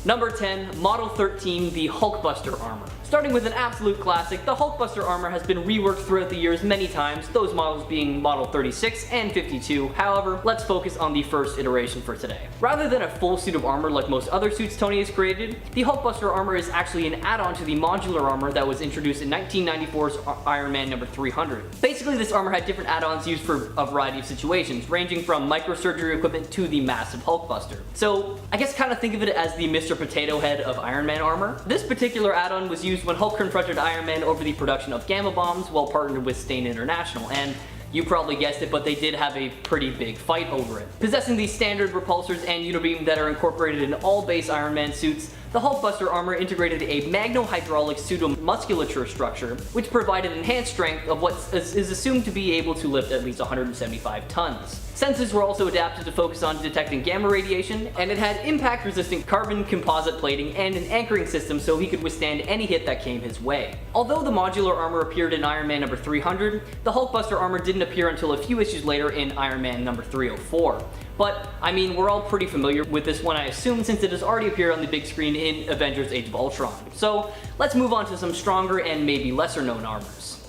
Number 10, Model 13, the Hulkbuster armor. Starting with an absolute classic, the Hulkbuster armor has been reworked throughout the years many times, those models being Model 36 and 52. However, let's focus on the first iteration for today. Rather than a full suit of armor like most other suits Tony has created, the Hulkbuster armor is actually an add-on to the modular armor that was introduced in 1994's Iron Man number 300. Basically, this armor had different add-ons used for a variety of situations, ranging from microsurgery equipment to the massive Hulkbuster. So, I guess kind of think of it as the Mr. Potato Head of Iron Man armor. This particular add-on was used when Hulk confronted Iron Man over the production of gamma bombs while partnered with Stain International, and you probably guessed it, but they did have a pretty big fight over it. Possessing these standard repulsors and unibeam that are incorporated in all base Iron Man suits, the Hulkbuster armor integrated a magno-hydraulic pseudo-musculature structure, which provided enhanced strength of what is assumed to be able to lift at least 175 tons. Sensors were also adapted to focus on detecting gamma radiation, and it had impact-resistant carbon composite plating and an anchoring system so he could withstand any hit that came his way. Although the modular armor appeared in Iron Man number 300, the Hulkbuster armor didn't appear until a few issues later in Iron Man number 304. But, I mean, we're all pretty familiar with this one, I assume, since it has already appeared on the big screen in Avengers Age of Ultron. So, let's move on to some stronger and maybe lesser known armors.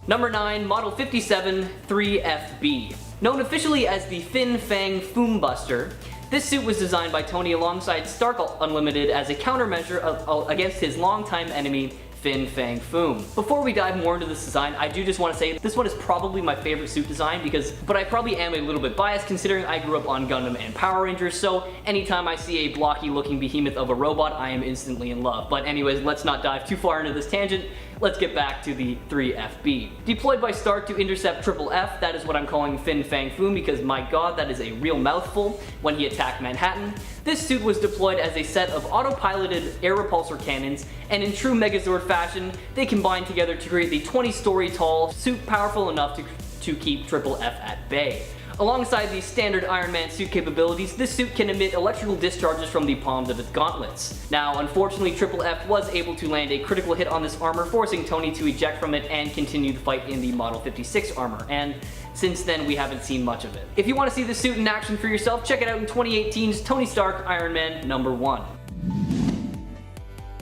Number 9, Model 57 3FB. Known officially as the Fang Foom Buster, this suit was designed by Tony alongside Stark Unlimited as a countermeasure against his longtime enemy, Fang Foom. Before we dive more into this design, I do just want to say this one is probably my favorite suit design but I probably am a little bit biased considering I grew up on Gundam and Power Rangers, so anytime I see a blocky looking behemoth of a robot, I am instantly in love. But anyways, let's not dive too far into this tangent. Let's get back to the 3FB. Deployed by Stark to intercept Triple F, that is what I'm calling Fang Foom because my god, that is a real mouthful, when he attacked Manhattan. This suit was deployed as a set of autopiloted air repulsor cannons, and in true Megazord fashion, they combined together to create the 20-story tall suit powerful enough to keep Triple F at bay. Alongside the standard Iron Man suit capabilities, this suit can emit electrical discharges from the palms of its gauntlets. Now, unfortunately, Triple F was able to land a critical hit on this armor, forcing Tony to eject from it and continue the fight in the Model 56 armor, and since then we haven't seen much of it. If you want to see the suit in action for yourself, check it out in 2018's Tony Stark Iron Man number 1.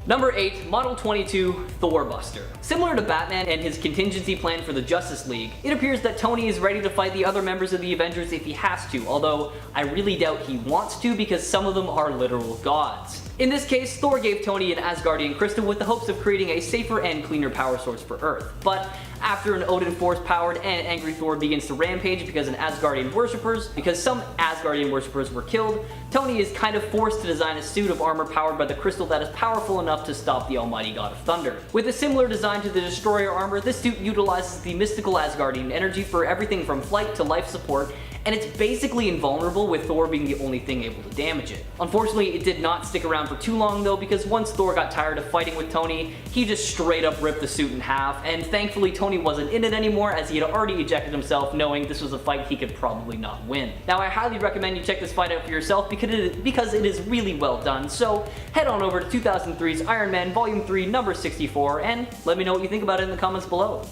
Number 8, Model 22, Thor Buster. Similar to Batman and his contingency plan for the Justice League, it appears that Tony is ready to fight the other members of the Avengers if he has to, although I really doubt he wants to because some of them are literal gods. In this case, Thor gave Tony an Asgardian crystal with the hopes of creating a safer and cleaner power source for Earth. But after an Odin Force-powered and angry Thor begins to rampage because some Asgardian worshippers were killed, Tony is kind of forced to design a suit of armor powered by the crystal that is powerful enough to stop the almighty god of thunder. With a similar design to the Destroyer armor, this suit utilizes the mystical Asgardian energy for everything from flight to life support, and it's basically invulnerable with Thor being the only thing able to damage it. Unfortunately, it did not stick around for too long though, because once Thor got tired of fighting with Tony, he just straight up ripped the suit in half, and thankfully Tony wasn't in it anymore as he had already ejected himself, knowing this was a fight he could probably not win. Now, I highly recommend you check this fight out for yourself because it is really well done, so head on over to 2003's Iron Man Volume 3 number 64 and let me know what you think about it in the comments below.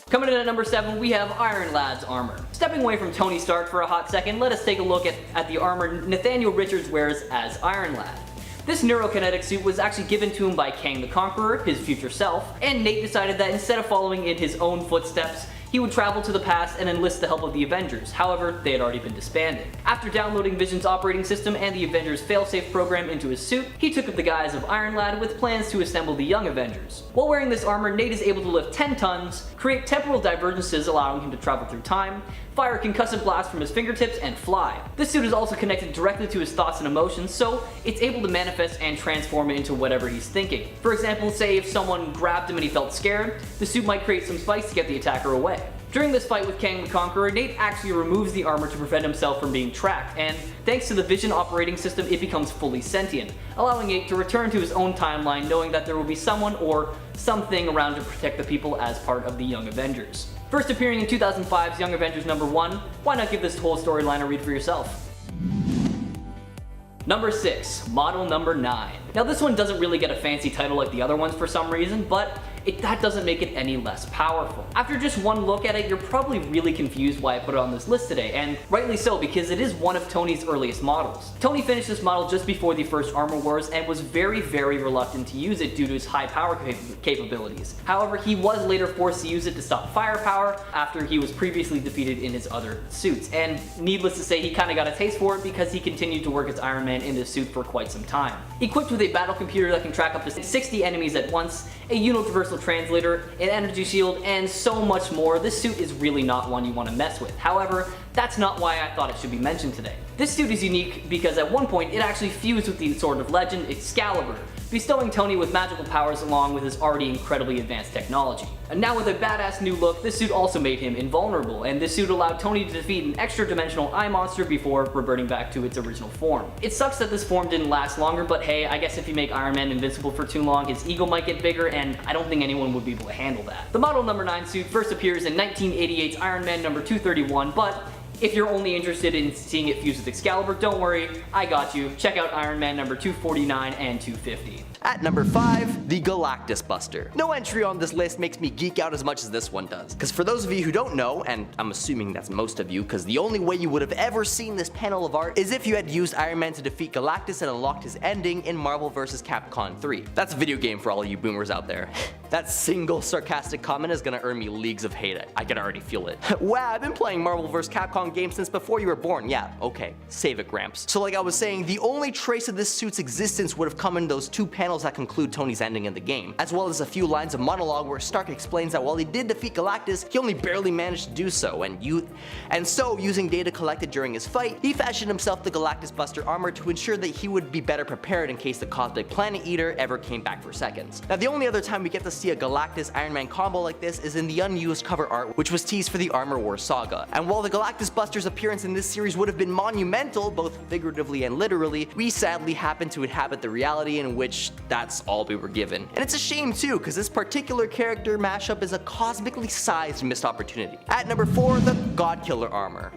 Coming in at number 7, we have Iron Lad's armor. Stepping away from Tony Stark for a hot second, let us take a look at the armor Nathaniel Richards wears as Iron Lad. This neurokinetic suit was actually given to him by Kang the Conqueror, his future self, and Nate decided that instead of following in his own footsteps, he would travel to the past and enlist the help of the Avengers. However, they had already been disbanded. After downloading Vision's operating system and the Avengers failsafe program into his suit, he took up the guise of Iron Lad with plans to assemble the Young Avengers. While wearing this armor, Nate is able to lift 10 tons, create temporal divergences allowing him to travel through time, fire concussive blasts from his fingertips, and fly. This suit is also connected directly to his thoughts and emotions, so it's able to manifest and transform into whatever he's thinking. For example, say if someone grabbed him and he felt scared, the suit might create some spikes to get the attacker away. During this fight with Kang the Conqueror, Nate actually removes the armor to prevent himself from being tracked, and thanks to the Vision operating system, it becomes fully sentient, allowing Nate to return to his own timeline knowing that there will be someone or something around to protect the people as part of the Young Avengers. First appearing in 2005's Young Avengers number 1, why not give this whole storyline a read for yourself? Number 6, Model number 9. Now this one doesn't really get a fancy title like the other ones for some reason, but that doesn't make it any less powerful. After just one look at it, you're probably really confused why I put it on this list today, and rightly so, because it is one of Tony's earliest models. Tony finished this model just before the first Armor Wars and was very reluctant to use it due to its high power capabilities. However, he was later forced to use it to stop firepower after he was previously defeated in his other suits, and needless to say, he kinda got a taste for it because he continued to work as Iron Man in this suit for quite some time. Equipped with a battle computer that can track up to 60 enemies at once, a universal translator, an energy shield, and so much more, this suit is really not one you want to mess with. However, that's not why I thought it should be mentioned today. This suit is unique because at one point it actually fused with the Sword of Legend, Excalibur, bestowing Tony with magical powers along with his already incredibly advanced technology. And now with a badass new look, this suit also made him invulnerable, and this suit allowed Tony to defeat an extra-dimensional eye monster before reverting back to its original form. It sucks that this form didn't last longer, but hey, I guess if you make Iron Man invincible for too long, his ego might get bigger, and I don't think anyone would be able to handle that. The model number 9 suit first appears in 1988's Iron Man number 231, but if you're only interested in seeing it fused with Excalibur, don't worry, I got you. Check out Iron Man number 249 and 250. At number 5, the Galactus Buster. No entry on this list makes me geek out as much as this one does. Because for those of you who don't know, and I'm assuming that's most of you, because the only way you would have ever seen this panel of art is if you had used Iron Man to defeat Galactus and unlocked his ending in Marvel vs. Capcom 3. That's a video game for all you boomers out there. That single sarcastic comment is gonna earn me leagues of hate. I can already feel it. Wow, I've been playing Marvel vs. Capcom games since before you were born. Yeah, okay, save it, Gramps. So like I was saying, the only trace of this suit's existence would have come in those 2 panels that conclude Tony's ending in the game, as well as a few lines of monologue where Stark explains that while he did defeat Galactus, he only barely managed to do so, and so using data collected during his fight, he fashioned himself the Galactus Buster armor to ensure that he would be better prepared in case the Cosmic Planet Eater ever came back for seconds. Now the only other time we get to see a Galactus Iron Man combo like this is in the unused cover art, which was teased for the Armor Wars saga. And while the Galactus Buster's appearance in this series would have been monumental, both figuratively and literally, we sadly happen to inhabit the reality in which that's all we were given. And it's a shame too, because this particular character mashup is a cosmically sized missed opportunity. At number 4, the Godkiller armor.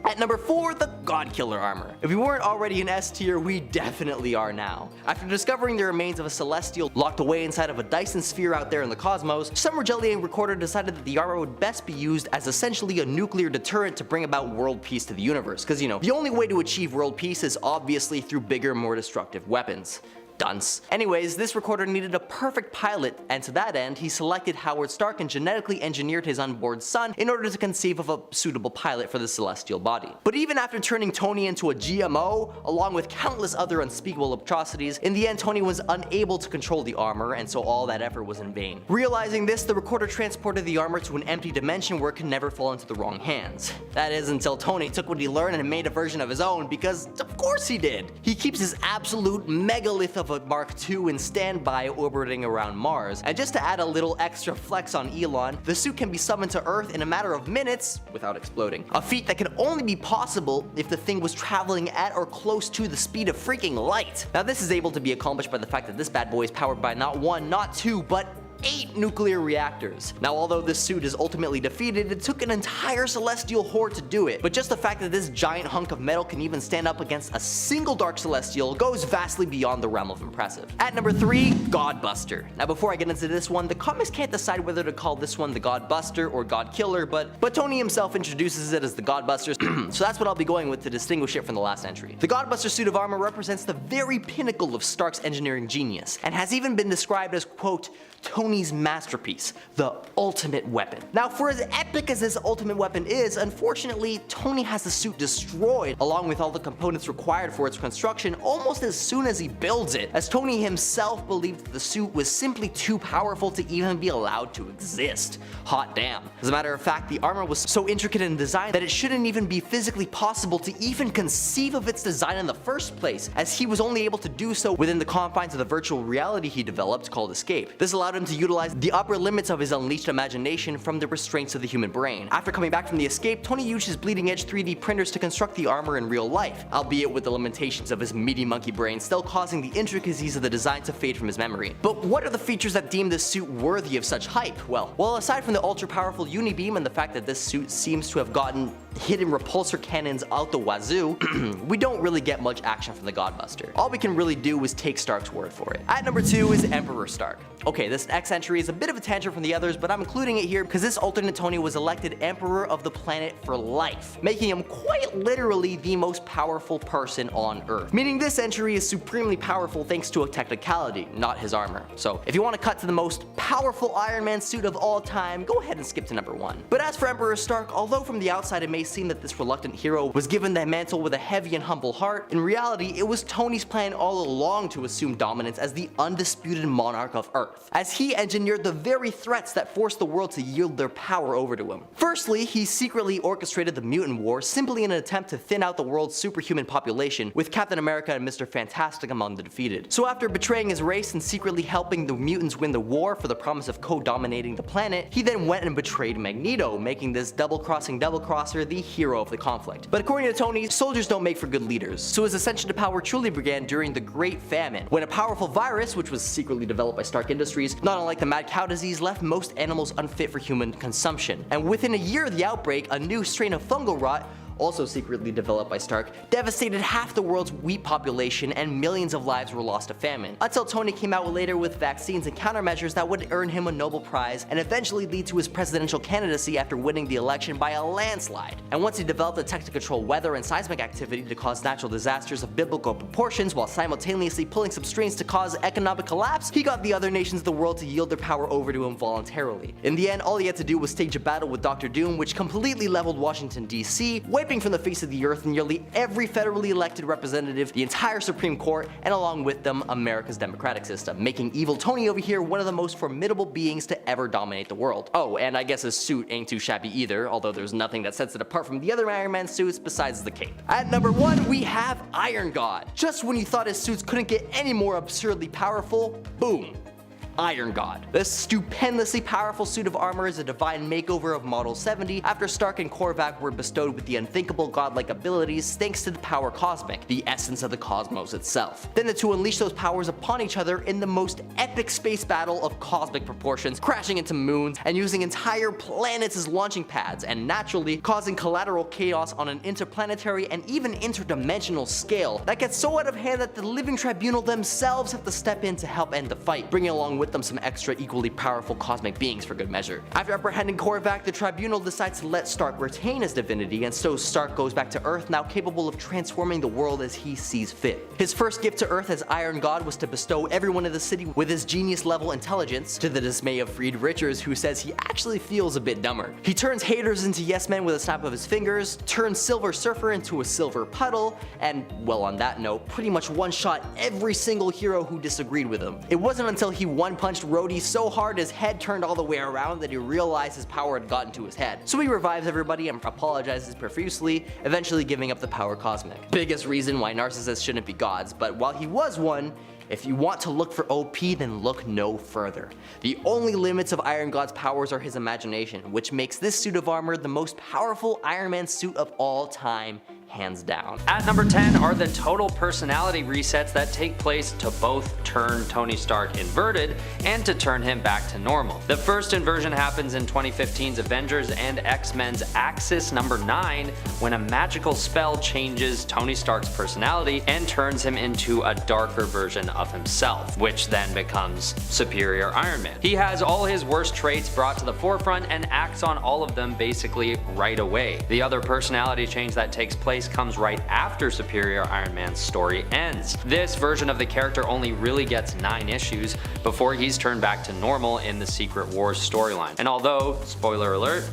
If we weren't already an S tier, we definitely are now. After discovering the remains of a Celestial locked away inside of a Dyson sphere out there in the cosmos, some Magellan recorder decided that the armor would best be used as essentially a nuclear deterrent to bring about world peace to the universe, because you know, the only way to achieve world peace is obviously through bigger, more destructive weapons. Dunce. Anyways, this recorder needed a perfect pilot, and to that end, he selected Howard Stark and genetically engineered his unborn son in order to conceive of a suitable pilot for the celestial body. But even after turning Tony into a GMO, along with countless other unspeakable atrocities, in the end Tony was unable to control the armor, and so all that effort was in vain. Realizing this, the recorder transported the armor to an empty dimension where it could never fall into the wrong hands. That is, until Tony took what he learned and made a version of his own, because of course he did. He keeps his absolute megalith of a Mark II in standby orbiting around Mars, and just to add a little extra flex on Elon, the suit can be summoned to Earth in a matter of minutes without exploding. A feat that can only be possible if the thing was traveling at or close to the speed of freaking light. Now this is able to be accomplished by the fact that this bad boy is powered by not 1, not 2, but 8 nuclear reactors. Now although this suit is ultimately defeated, it took an entire celestial horde to do it, but just the fact that this giant hunk of metal can even stand up against a single dark celestial goes vastly beyond the realm of impressive. At number 3, Godbuster. Now before I get into this one, the comics can't decide whether to call this one the Godbuster or Godkiller, but Tony himself introduces it as the Godbuster, so that's what I'll be going with to distinguish it from the last entry. The Godbuster suit of armor represents the very pinnacle of Stark's engineering genius, and has even been described as, quote, Tony's masterpiece, the ultimate weapon. Now for as epic as this ultimate weapon is, unfortunately Tony has the suit destroyed along with all the components required for its construction almost as soon as he builds it, as Tony himself believed that the suit was simply too powerful to even be allowed to exist. Hot damn. As a matter of fact, the armor was so intricate in design that it shouldn't even be physically possible to even conceive of its design in the first place, as he was only able to do so within the confines of the virtual reality he developed called Escape. This allowed him to utilize the upper limits of his unleashed imagination from the restraints of the human brain. After coming back from the Escape, Tony used his bleeding edge 3D printers to construct the armor in real life, albeit with the limitations of his meaty monkey brain still causing the intricacies of the design to fade from his memory. But what are the features that deem this suit worthy of such hype? Well, aside from the ultra powerful unibeam and the fact that this suit seems to have gotten hitting repulsor cannons out the wazoo, we don't really get much action from the Godbuster. All we can really do is take Stark's word for it. At number 2 is Emperor Stark. Okay, this next entry is a bit of a tangent from the others, but I'm including it here because this alternate Tony was elected Emperor of the planet for life, making him quite literally the most powerful person on Earth. Meaning this entry is supremely powerful thanks to a technicality, not his armor. So if you want to cut to the most powerful Iron Man suit of all time, go ahead and skip to number 1. But as for Emperor Stark, although from the outside it may seem that this reluctant hero was given the mantle with a heavy and humble heart, in reality it was Tony's plan all along to assume dominance as the undisputed monarch of Earth, as he engineered the very threats that forced the world to yield their power over to him. Firstly, he secretly orchestrated the Mutant War simply in an attempt to thin out the world's superhuman population, with Captain America and Mr. Fantastic among the defeated. So after betraying his race and secretly helping the mutants win the war for the promise of co-dominating the planet, he then went and betrayed Magneto, making this double-crossing double-crosser the hero of the conflict. But according to Tony, soldiers don't make for good leaders, so his ascension to power truly began during the Great Famine, when a powerful virus, which was secretly developed by Stark Industries, not unlike the mad cow disease, left most animals unfit for human consumption. And within a year of the outbreak, a new strain of fungal rot, also secretly developed by Stark, devastated half the world's wheat population and millions of lives were lost to famine. Until Tony came out later with vaccines and countermeasures that would earn him a Nobel Prize and eventually lead to his presidential candidacy after winning the election by a landslide. And once he developed a tech to control weather and seismic activity to cause natural disasters of biblical proportions while simultaneously pulling some strings to cause economic collapse, he got the other nations of the world to yield their power over to him voluntarily. In the end, all he had to do was stage a battle with Dr. Doom, which completely leveled Washington DC, wiping from the face of the earth nearly every federally elected representative, the entire Supreme Court, and along with them, America's democratic system, making evil Tony over here one of the most formidable beings to ever dominate the world. Oh, and I guess his suit ain't too shabby either, although there's nothing that sets it apart from the other Iron Man suits besides the cape. At number 1, we have Iron God. Just when you thought his suits couldn't get any more absurdly powerful, boom. Iron God. This stupendously powerful suit of armor is a divine makeover of Model 70 after Stark and Korvac were bestowed with the unthinkable godlike abilities thanks to the power cosmic, the essence of the cosmos itself. Then the two unleash those powers upon each other in the most epic space battle of cosmic proportions, crashing into moons and using entire planets as launching pads, and naturally causing collateral chaos on an interplanetary and even interdimensional scale that gets so out of hand that the Living Tribunal themselves have to step in to help end the fight, bringing along with them some extra equally powerful cosmic beings for good measure. After apprehending Korvac, the Tribunal decides to let Stark retain his divinity, and so Stark goes back to Earth, now capable of transforming the world as he sees fit. His first gift to Earth as Iron God was to bestow everyone in the city with his genius level intelligence, to the dismay of Reed Richards, who says he actually feels a bit dumber. He turns haters into yes men with a snap of his fingers, turns Silver Surfer into a silver puddle, and, well, on that note, pretty much one-shot every single hero who disagreed with him. It wasn't until he one-punched Rhodey so hard his head turned all the way around that he realized his power had gotten to his head. So he revives everybody and apologizes profusely, eventually giving up the power cosmic. Biggest reason why narcissists shouldn't be gods, but while he was one, if you want to look for OP, then look no further. The only limits of Iron God's powers are his imagination, which makes this suit of armor the most powerful Iron Man suit of all time, hands down. At number 10 are the total personality resets that take place to both turn Tony Stark inverted and to turn him back to normal. The first inversion happens in 2015's Avengers and X-Men's Axis number 9 when a magical spell changes Tony Stark's personality and turns him into a darker version of himself, which then becomes Superior Iron Man. He has all his worst traits brought to the forefront and acts on all of them basically right away. The other personality change that takes place comes right after Superior Iron Man's story ends. This version of the character only really gets 9 issues before he's turned back to normal in the Secret Wars storyline. And although, spoiler alert,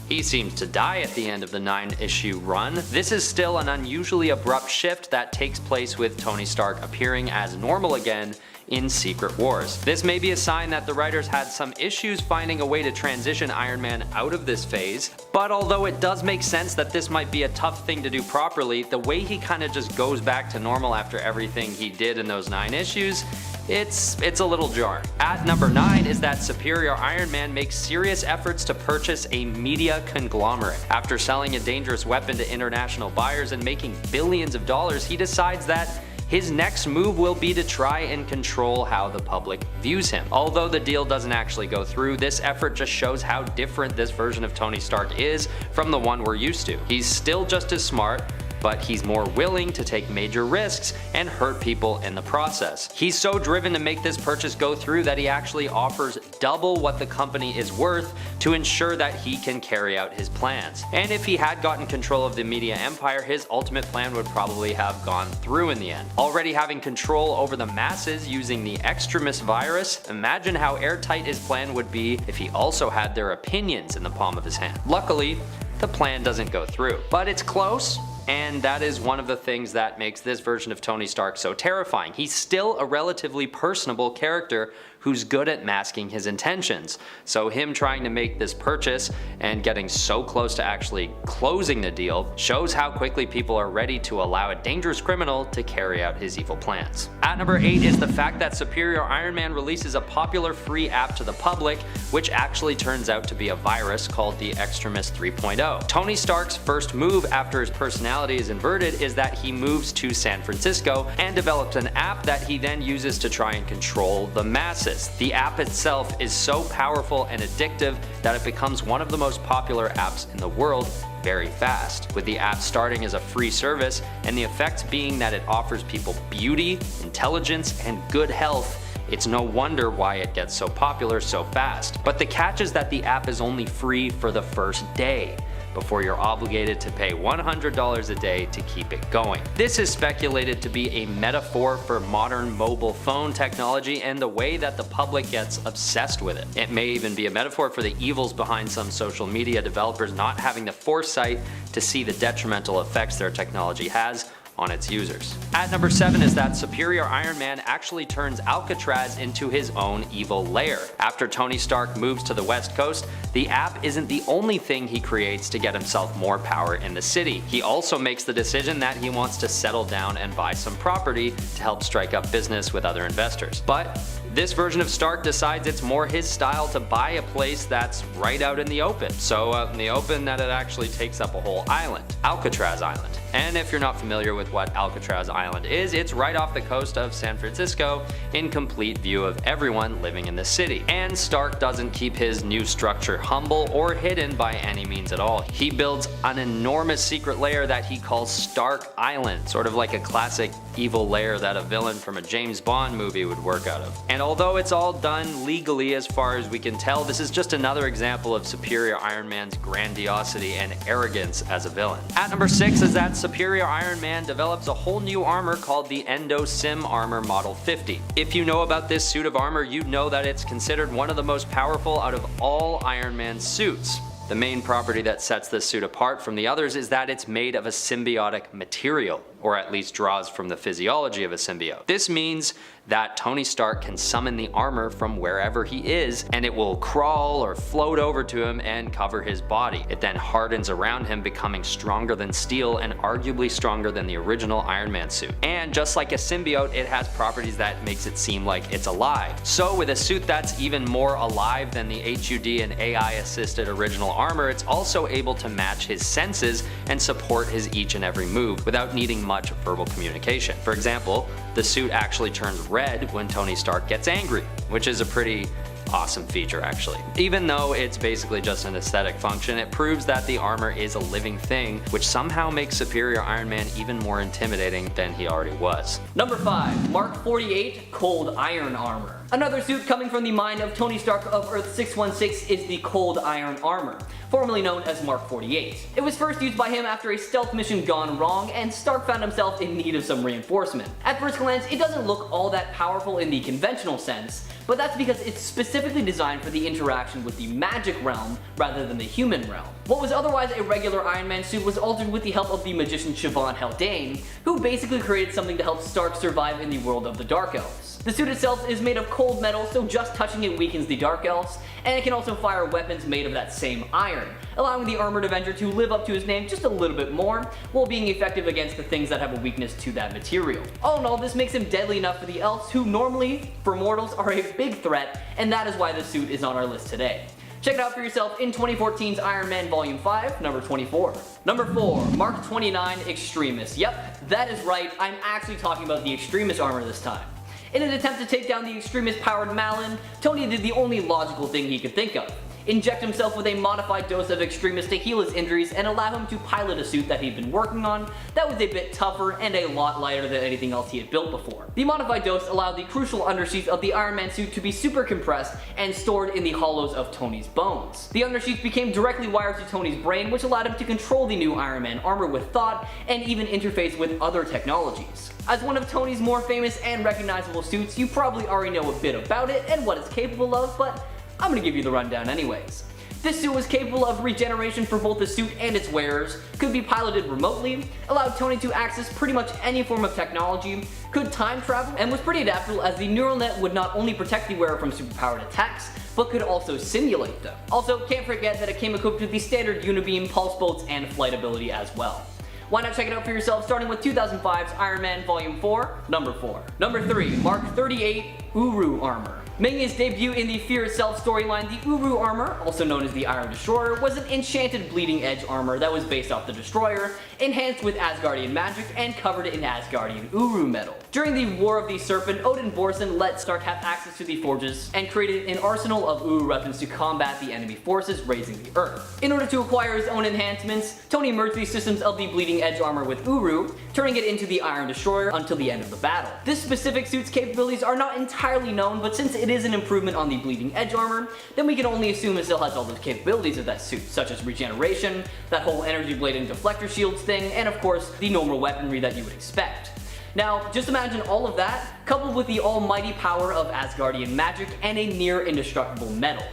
he seems to die at the end of the 9-issue run, this is still an unusually abrupt shift that takes place with Tony Stark appearing as normal again in Secret Wars. This may be a sign that the writers had some issues finding a way to transition Iron Man out of this phase, but although it does make sense that this might be a tough thing to do properly, the way he kinda just goes back to normal after everything he did in those 9 issues, it's a little jarring. At number 9 is that Superior Iron Man makes serious efforts to purchase a media conglomerate. After selling a dangerous weapon to international buyers and making billions of dollars, he decides that His next move will be to try and control how the public views him. Although the deal doesn't actually go through, this effort just shows how different this version of Tony Stark is from the one we're used to. He's still just as smart, but he's more willing to take major risks and hurt people in the process. He's so driven to make this purchase go through that he actually offers double what the company is worth to ensure that he can carry out his plans. And if he had gotten control of the media empire, his ultimate plan would probably have gone through in the end. Already having control over the masses using the extremist virus, imagine how airtight his plan would be if he also had their opinions in the palm of his hand. Luckily, the plan doesn't go through, but it's close. And that is one of the things that makes this version of Tony Stark so terrifying. He's still a relatively personable character who's good at masking his intentions. So him trying to make this purchase and getting so close to actually closing the deal shows how quickly people are ready to allow a dangerous criminal to carry out his evil plans. At number 8 is the fact that Superior Iron Man releases a popular free app to the public, which actually turns out to be a virus called the Extremis 3.0. Tony Stark's first move after his personality is inverted is that he moves to San Francisco and develops an app that he then uses to try and control the masses. The app itself is so powerful and addictive that it becomes one of the most popular apps in the world very fast, with the app starting as a free service and the effects being that it offers people beauty, intelligence, and good health. It's no wonder why it gets so popular so fast. But the catch is that the app is only free for the first day, before you're obligated to pay $100 a day to keep it going. This is speculated to be a metaphor for modern mobile phone technology and the way that the public gets obsessed with it. It may even be a metaphor for the evils behind some social media developers not having the foresight to see the detrimental effects their technology has on its users. At number 7 is that Superior Iron Man actually turns Alcatraz into his own evil lair. After Tony Stark moves to the West Coast, the app isn't the only thing he creates to get himself more power in the city. He also makes the decision that he wants to settle down and buy some property to help strike up business with other investors. But this version of Stark decides it's more his style to buy a place that's right out in the open. So out in the open that it actually takes up a whole island, Alcatraz Island. And if you're not familiar with what Alcatraz Island is, it's right off the coast of San Francisco in complete view of everyone living in the city. And Stark doesn't keep his new structure humble or hidden by any means at all. He builds an enormous secret lair that he calls Stark Island, sort of like a classic evil lair that a villain from a James Bond movie would work out of. And although it's all done legally as far as we can tell, this is just another example of Superior Iron Man's grandiosity and arrogance as a villain. At number 6 is that Superior Iron Man develops a whole new armor called the Endo Sim Armor Model 50. If you know about this suit of armor, you'd know that it's considered one of the most powerful out of all Iron Man's suits. The main property that sets this suit apart from the others is that it's made of a symbiotic material, or at least draws from the physiology of a symbiote. This means that Tony Stark can summon the armor from wherever he is, and it will crawl or float over to him and cover his body. It then hardens around him, becoming stronger than steel and arguably stronger than the original Iron Man suit. And just like a symbiote, it has properties that makes it seem like it's alive. So with a suit that's even more alive than the HUD and AI assisted original armor, it's also able to match his senses and support his each and every move without needing much verbal communication. For example, the suit actually turns red when Tony Stark gets angry, which is a pretty awesome feature actually. Even though it's basically just an aesthetic function, it proves that the armor is a living thing, which somehow makes Superior Iron Man even more intimidating than he already was. Number 5. Mark 48 Cold Iron Armor. Another suit coming from the mind of Tony Stark of Earth 616 is the Cold Iron Armor, formerly known as Mark 48. It was first used by him after a stealth mission gone wrong, and Stark found himself in need of some reinforcement. At first glance, it doesn't look all that powerful in the conventional sense, but that's because it's specifically designed for the interaction with the magic realm rather than the human realm. What was otherwise a regular Iron Man suit was altered with the help of the magician Siobhan Haldane, who basically created something to help Stark survive in the world of the Dark Elves. The suit itself is made of cold metal, so just touching it weakens the Dark Elves, and it can also fire weapons made of that same iron, allowing the Armored Avenger to live up to his name just a little bit more, while being effective against the things that have a weakness to that material. All in all, this makes him deadly enough for the Elves, who normally, for mortals, are a big threat, and that is why the suit is on our list today. Check it out for yourself in 2014's Iron Man Volume 5, number 24. Number 4, Mark 29 Extremis. Yep, that is right, I'm actually talking about the Extremis armor this time. In an attempt to take down the Extremis-powered Malin, Tony did the only logical thing he could think of. Inject himself with a modified dose of Extremis to heal his injuries and allow him to pilot a suit that he'd been working on that was a bit tougher and a lot lighter than anything else he had built before. The modified dose allowed the crucial undersheath of the Iron Man suit to be super compressed and stored in the hollows of Tony's bones. The undersheath became directly wired to Tony's brain, which allowed him to control the new Iron Man armor with thought and even interface with other technologies. As one of Tony's more famous and recognizable suits, you probably already know a bit about it and what it's capable of, but I'm gonna give you the rundown anyways. This suit was capable of regeneration for both the suit and its wearers, could be piloted remotely, allowed Tony to access pretty much any form of technology, could time travel, and was pretty adaptable as the neural net would not only protect the wearer from superpowered attacks, but could also simulate them. Also, can't forget that it came equipped with the standard unibeam, pulse bolts, and flight ability as well. Why not check it out for yourself, starting with 2005's Iron Man Volume 4, number 4. Number 3, Mark 38 Uru Armor. Making its debut in the Fear Itself storyline, the Uru armor, also known as the Iron Destroyer, was an enchanted bleeding edge armor that was based off the Destroyer, enhanced with Asgardian magic, and covered in Asgardian Uru metal. During the War of the Serpent, Odin Borson let Stark have access to the forges and created an arsenal of Uru weapons to combat the enemy forces raising the Earth. In order to acquire his own enhancements, Tony merged the systems of the bleeding edge armor with Uru, turning it into the Iron Destroyer until the end of the battle. This specific suit's capabilities are not entirely known, but since it is an improvement on the bleeding edge armor, then we can only assume it still has all the capabilities of that suit, such as regeneration, that whole energy blade and deflector shields thing, and of course, the normal weaponry that you would expect. Now, just imagine all of that, coupled with the almighty power of Asgardian magic and a near indestructible metal.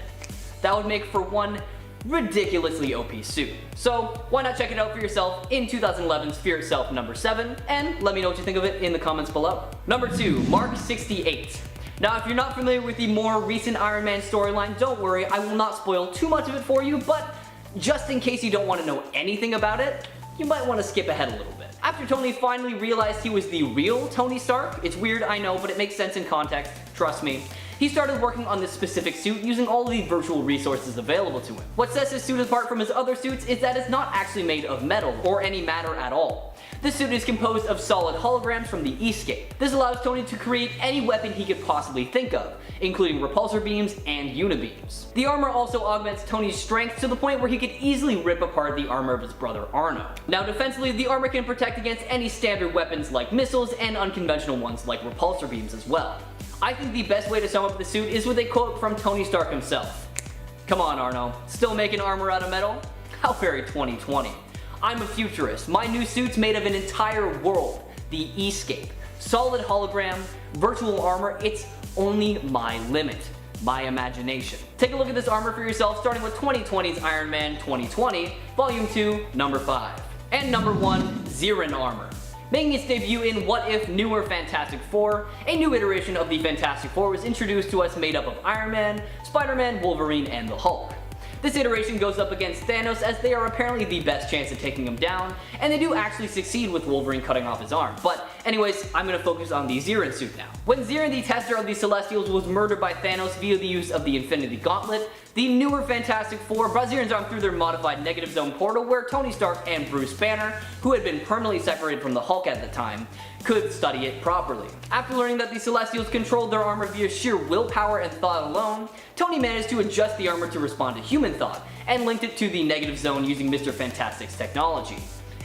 That would make for one ridiculously OP suit. So why not check it out for yourself in 2011's Fear Itself number 7, and let me know what you think of it in the comments below. Number 2, Mark 68. Now, if you're not familiar with the more recent Iron Man storyline, don't worry, I will not spoil too much of it for you, but just in case you don't want to know anything about it, you might want to skip ahead a little bit. After Tony finally realized he was the real Tony Stark, it's weird, I know, but it makes sense in context, trust me, he started working on this specific suit using all of the virtual resources available to him. What sets his suit apart from his other suits is that it's not actually made of metal or any matter at all. This suit is composed of solid holograms from the E-scape. This allows Tony to create any weapon he could possibly think of, including repulsor beams and unibeams. The armor also augments Tony's strength to the point where he could easily rip apart the armor of his brother Arno. Now defensively, the armor can protect against any standard weapons like missiles and unconventional ones like repulsor beams as well. I think the best way to sum up the suit is with a quote from Tony Stark himself. "Come on, Arno, still making armor out of metal? How very 2020. I'm a futurist. My new suit's made of an entire world, the E-scape. Solid hologram, virtual armor, it's only my limit. My imagination." Take a look at this armor for yourself, starting with 2020's Iron Man 2020, Volume 2, number 5. And number 1, Xiran armor. Making its debut in What If Newer Fantastic Four, a new iteration of the Fantastic Four was introduced to us made up of Iron Man, Spider-Man, Wolverine, and the Hulk. This iteration goes up against Thanos as they are apparently the best chance of taking him down, and they do actually succeed with Wolverine cutting off his arm. But anyways, I'm going to focus on the Xiran suit now. When Xiran, the tester of the Celestials, was murdered by Thanos via the use of the Infinity Gauntlet, the newer Fantastic Four brought Xiran's arm through their modified negative zone portal where Tony Stark and Bruce Banner, who had been permanently separated from the Hulk at the time, could study it properly. After learning that the Celestials controlled their armor via sheer willpower and thought alone, Tony managed to adjust the armor to respond to human thought, and linked it to the negative zone using Mr. Fantastic's technology,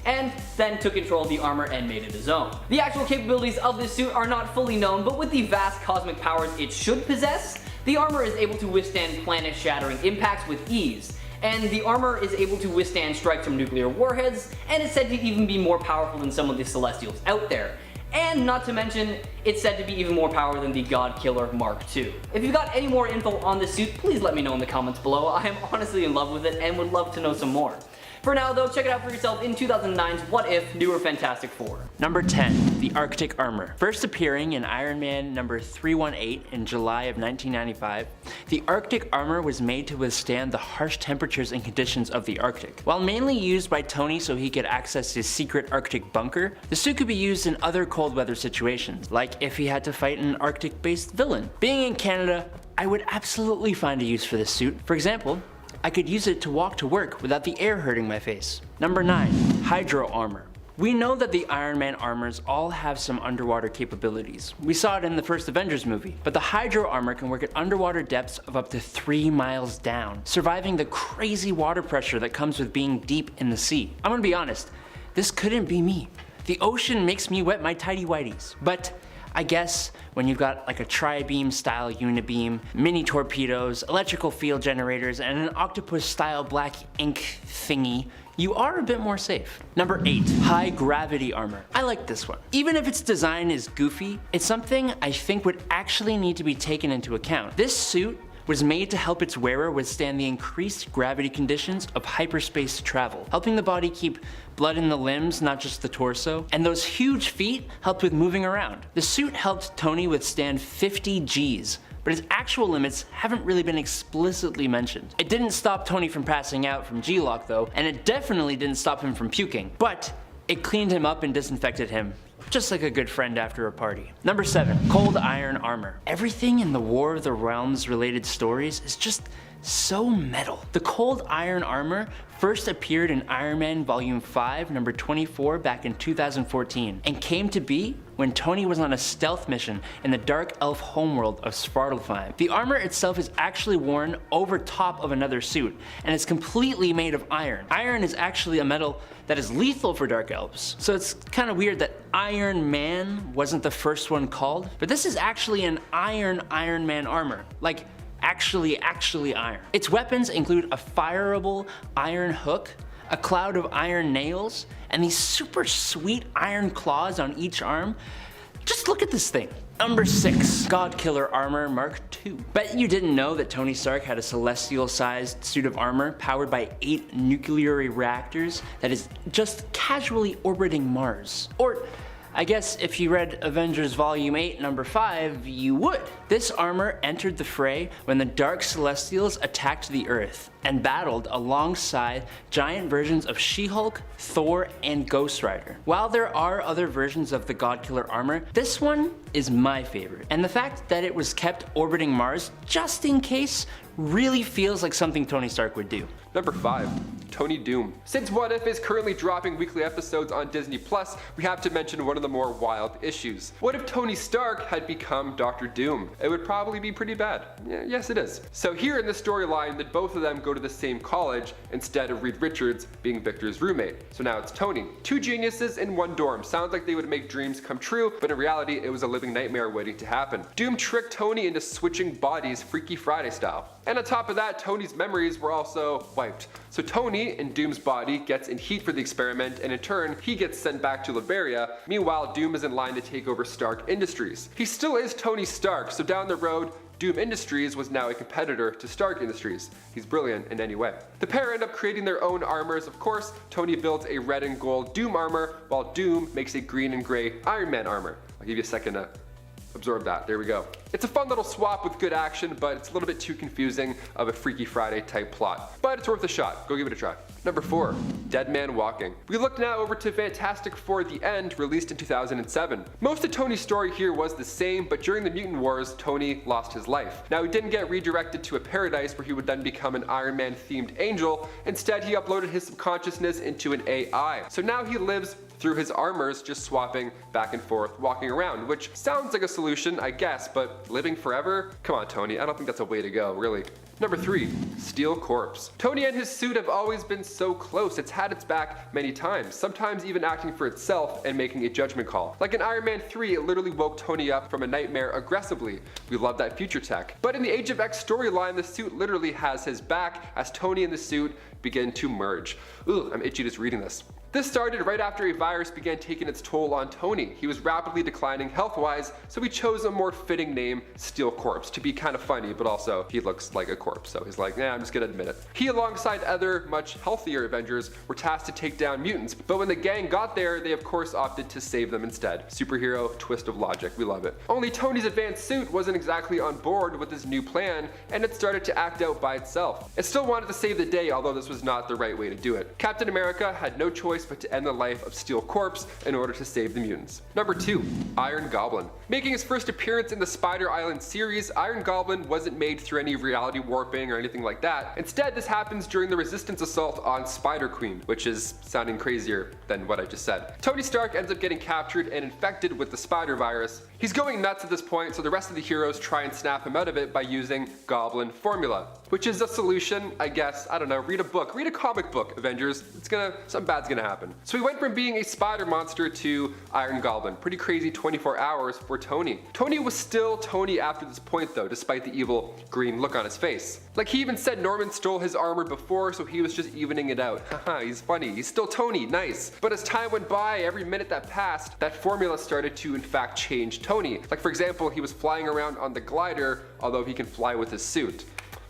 and then took control of the armor and made it his own. The actual capabilities of this suit are not fully known, but with the vast cosmic powers it should possess, the armor is able to withstand planet-shattering impacts with ease, and the armor is able to withstand strikes from nuclear warheads, and is said to even be more powerful than some of the Celestials out there. And not to mention, it's said to be even more powerful than the God Killer Mark II. If you've got any more info on this suit, please let me know in the comments below. I am honestly in love with it and would love to know some more. For now though, check it out for yourself in 2009's What If Newer Fantastic Four. Number 10, the Arctic Armor. First appearing in Iron Man number 318 in July of 1995, the Arctic Armor was made to withstand the harsh temperatures and conditions of the Arctic. While mainly used by Tony so he could access his secret Arctic bunker, the suit could be used in other cold weather situations, like if he had to fight an Arctic-based villain. Being in Canada, I would absolutely find a use for this suit. For example, I could use it to walk to work without the air hurting my face. Number 9, Hydro Armor. We know that the Iron Man armors all have some underwater capabilities. We saw it in the first Avengers movie, but the Hydro Armor can work at underwater depths of up to 3 miles down, surviving the crazy water pressure that comes with being deep in the sea. I'm gonna be honest, this couldn't be me. The ocean makes me wet my tidy whities. But I guess when you've got like a tri-beam style unibeam, mini torpedoes, electrical field generators, and an octopus style black ink thingy, you are a bit more safe. Number 8, High Gravity Armor. I like this one. Even if its design is goofy, it's something I think would actually need to be taken into account. This suit was made to help its wearer withstand the increased gravity conditions of hyperspace travel, helping the body keep blood in the limbs, not just the torso, and those huge feet helped with moving around. The suit helped Tony withstand 50 Gs, but his actual limits haven't really been explicitly mentioned. It didn't stop Tony from passing out from G-Lock though, and it definitely didn't stop him from puking, but it cleaned him up and disinfected him, just like a good friend after a party. Number 7, Cold Iron Armor. Everything in the War of the Realms related stories is just so metal. The Cold Iron Armor first appeared in Iron Man Volume 5, number 24 back in 2014, and came to be when Tony was on a stealth mission in the dark elf homeworld of Svartalfheim. The armor itself is actually worn over top of another suit, and it's completely made of iron. Iron is actually a metal that is lethal for dark elves, so it's kind of weird that Iron Man wasn't the first one called, but this is actually an Iron Man armor. Like, actually iron. Its weapons include a fireable iron hook, a cloud of iron nails, and these super sweet iron claws on each arm. Just look at this thing. Number 6, God Killer Armor Mark II. Bet you didn't know that Tony Stark had a celestial-sized suit of armor powered by 8 nuclear reactors that is just casually orbiting Mars. Or, I guess if you read Avengers Volume 8, number 5, you would. This armor entered the fray when the Dark Celestials attacked the Earth and battled alongside giant versions of She-Hulk, Thor, and Ghost Rider. While there are other versions of the Godkiller armor, this one is my favorite. And the fact that it was kept orbiting Mars just in case really feels like something Tony Stark would do. Number 5, Tony Doom. Since What If is currently dropping weekly episodes on Disney+, we have to mention one of the more wild issues. What if Tony Stark had become Dr. Doom? It would probably be pretty bad. Yeah, yes, it is. So here in the storyline that both of them go to the same college instead of Reed Richards being Victor's roommate. So now it's Tony. 2 geniuses in one dorm. Sounds like they would make dreams come true, but in reality it was a living nightmare waiting to happen. Doom tricked Tony into switching bodies Freaky Friday style. And on top of that, Tony's memories were also wiped. So Tony, in Doom's body, gets in heat for the experiment, and in turn, he gets sent back to Liberia. Meanwhile, Doom is in line to take over Stark Industries. He still is Tony Stark, so down the road, Doom Industries was now a competitor to Stark Industries. He's brilliant in any way. The pair end up creating their own armors. Of course, Tony builds a red and gold Doom armor, while Doom makes a green and gray Iron Man armor. I'll give you a second to absorb that. There we go. It's a fun little swap with good action, but it's a little bit too confusing of a Freaky Friday type plot. But it's worth a shot. Go give it a try. Number 4, Dead Man Walking. We look now over to Fantastic Four: The End, released in 2007. Most of Tony's story here was the same, but during the Mutant Wars, Tony lost his life. Now, he didn't get redirected to a paradise where he would then become an Iron Man themed angel. Instead, he uploaded his subconsciousness into an AI. So now he lives through his armors, just swapping back and forth, walking around, which sounds like a solution, I guess, but living forever? Come on, Tony, I don't think that's a way to go, really. Number 3, Steel Corpse. Tony and his suit have always been so close. It's had its back many times, sometimes even acting for itself and making a judgment call. Like in Iron Man 3, it literally woke Tony up from a nightmare aggressively. We love that future tech. But in the Age of X storyline, the suit literally has his back as Tony and the suit begin to merge. Ugh, I'm itchy just reading this. This started right after a virus began taking its toll on Tony. He was rapidly declining health-wise, so he chose a more fitting name, Steel Corpse, to be kind of funny, but also he looks like a corpse, so he's like, nah, I'm just gonna admit it. He, alongside other, much healthier Avengers, were tasked to take down mutants, but when the gang got there, they of course opted to save them instead. Superhero twist of logic, we love it. Only Tony's advanced suit wasn't exactly on board with his new plan, and it started to act out by itself. It still wanted to save the day, although this was not the right way to do it. Captain America had no choice choice but to end the life of Steel Corpse in order to save the mutants. Number 2. Iron Goblin. Making his first appearance in the Spider Island series, Iron Goblin wasn't made through any reality warping or anything like that. Instead, this happens during the Resistance assault on Spider-Queen, which is sounding crazier than what I just said. Tony Stark ends up getting captured and infected with the spider virus. He's going nuts at this point, so the rest of the heroes try and snap him out of it by using Goblin Formula, which is a solution, I guess. I don't know, read a book, read a comic book, Avengers. Something bad's gonna happen. So he went from being a spider monster to Iron Goblin. Pretty crazy 24 hours for Tony. Tony was still Tony after this point though, despite the evil green look on his face. Like he even said Norman stole his armor before, so he was just evening it out. Haha, he's funny, he's still Tony, nice. But as time went by, every minute that passed, that formula started to in fact change Tony. Like for example, he was flying around on the glider, although he can fly with his suit.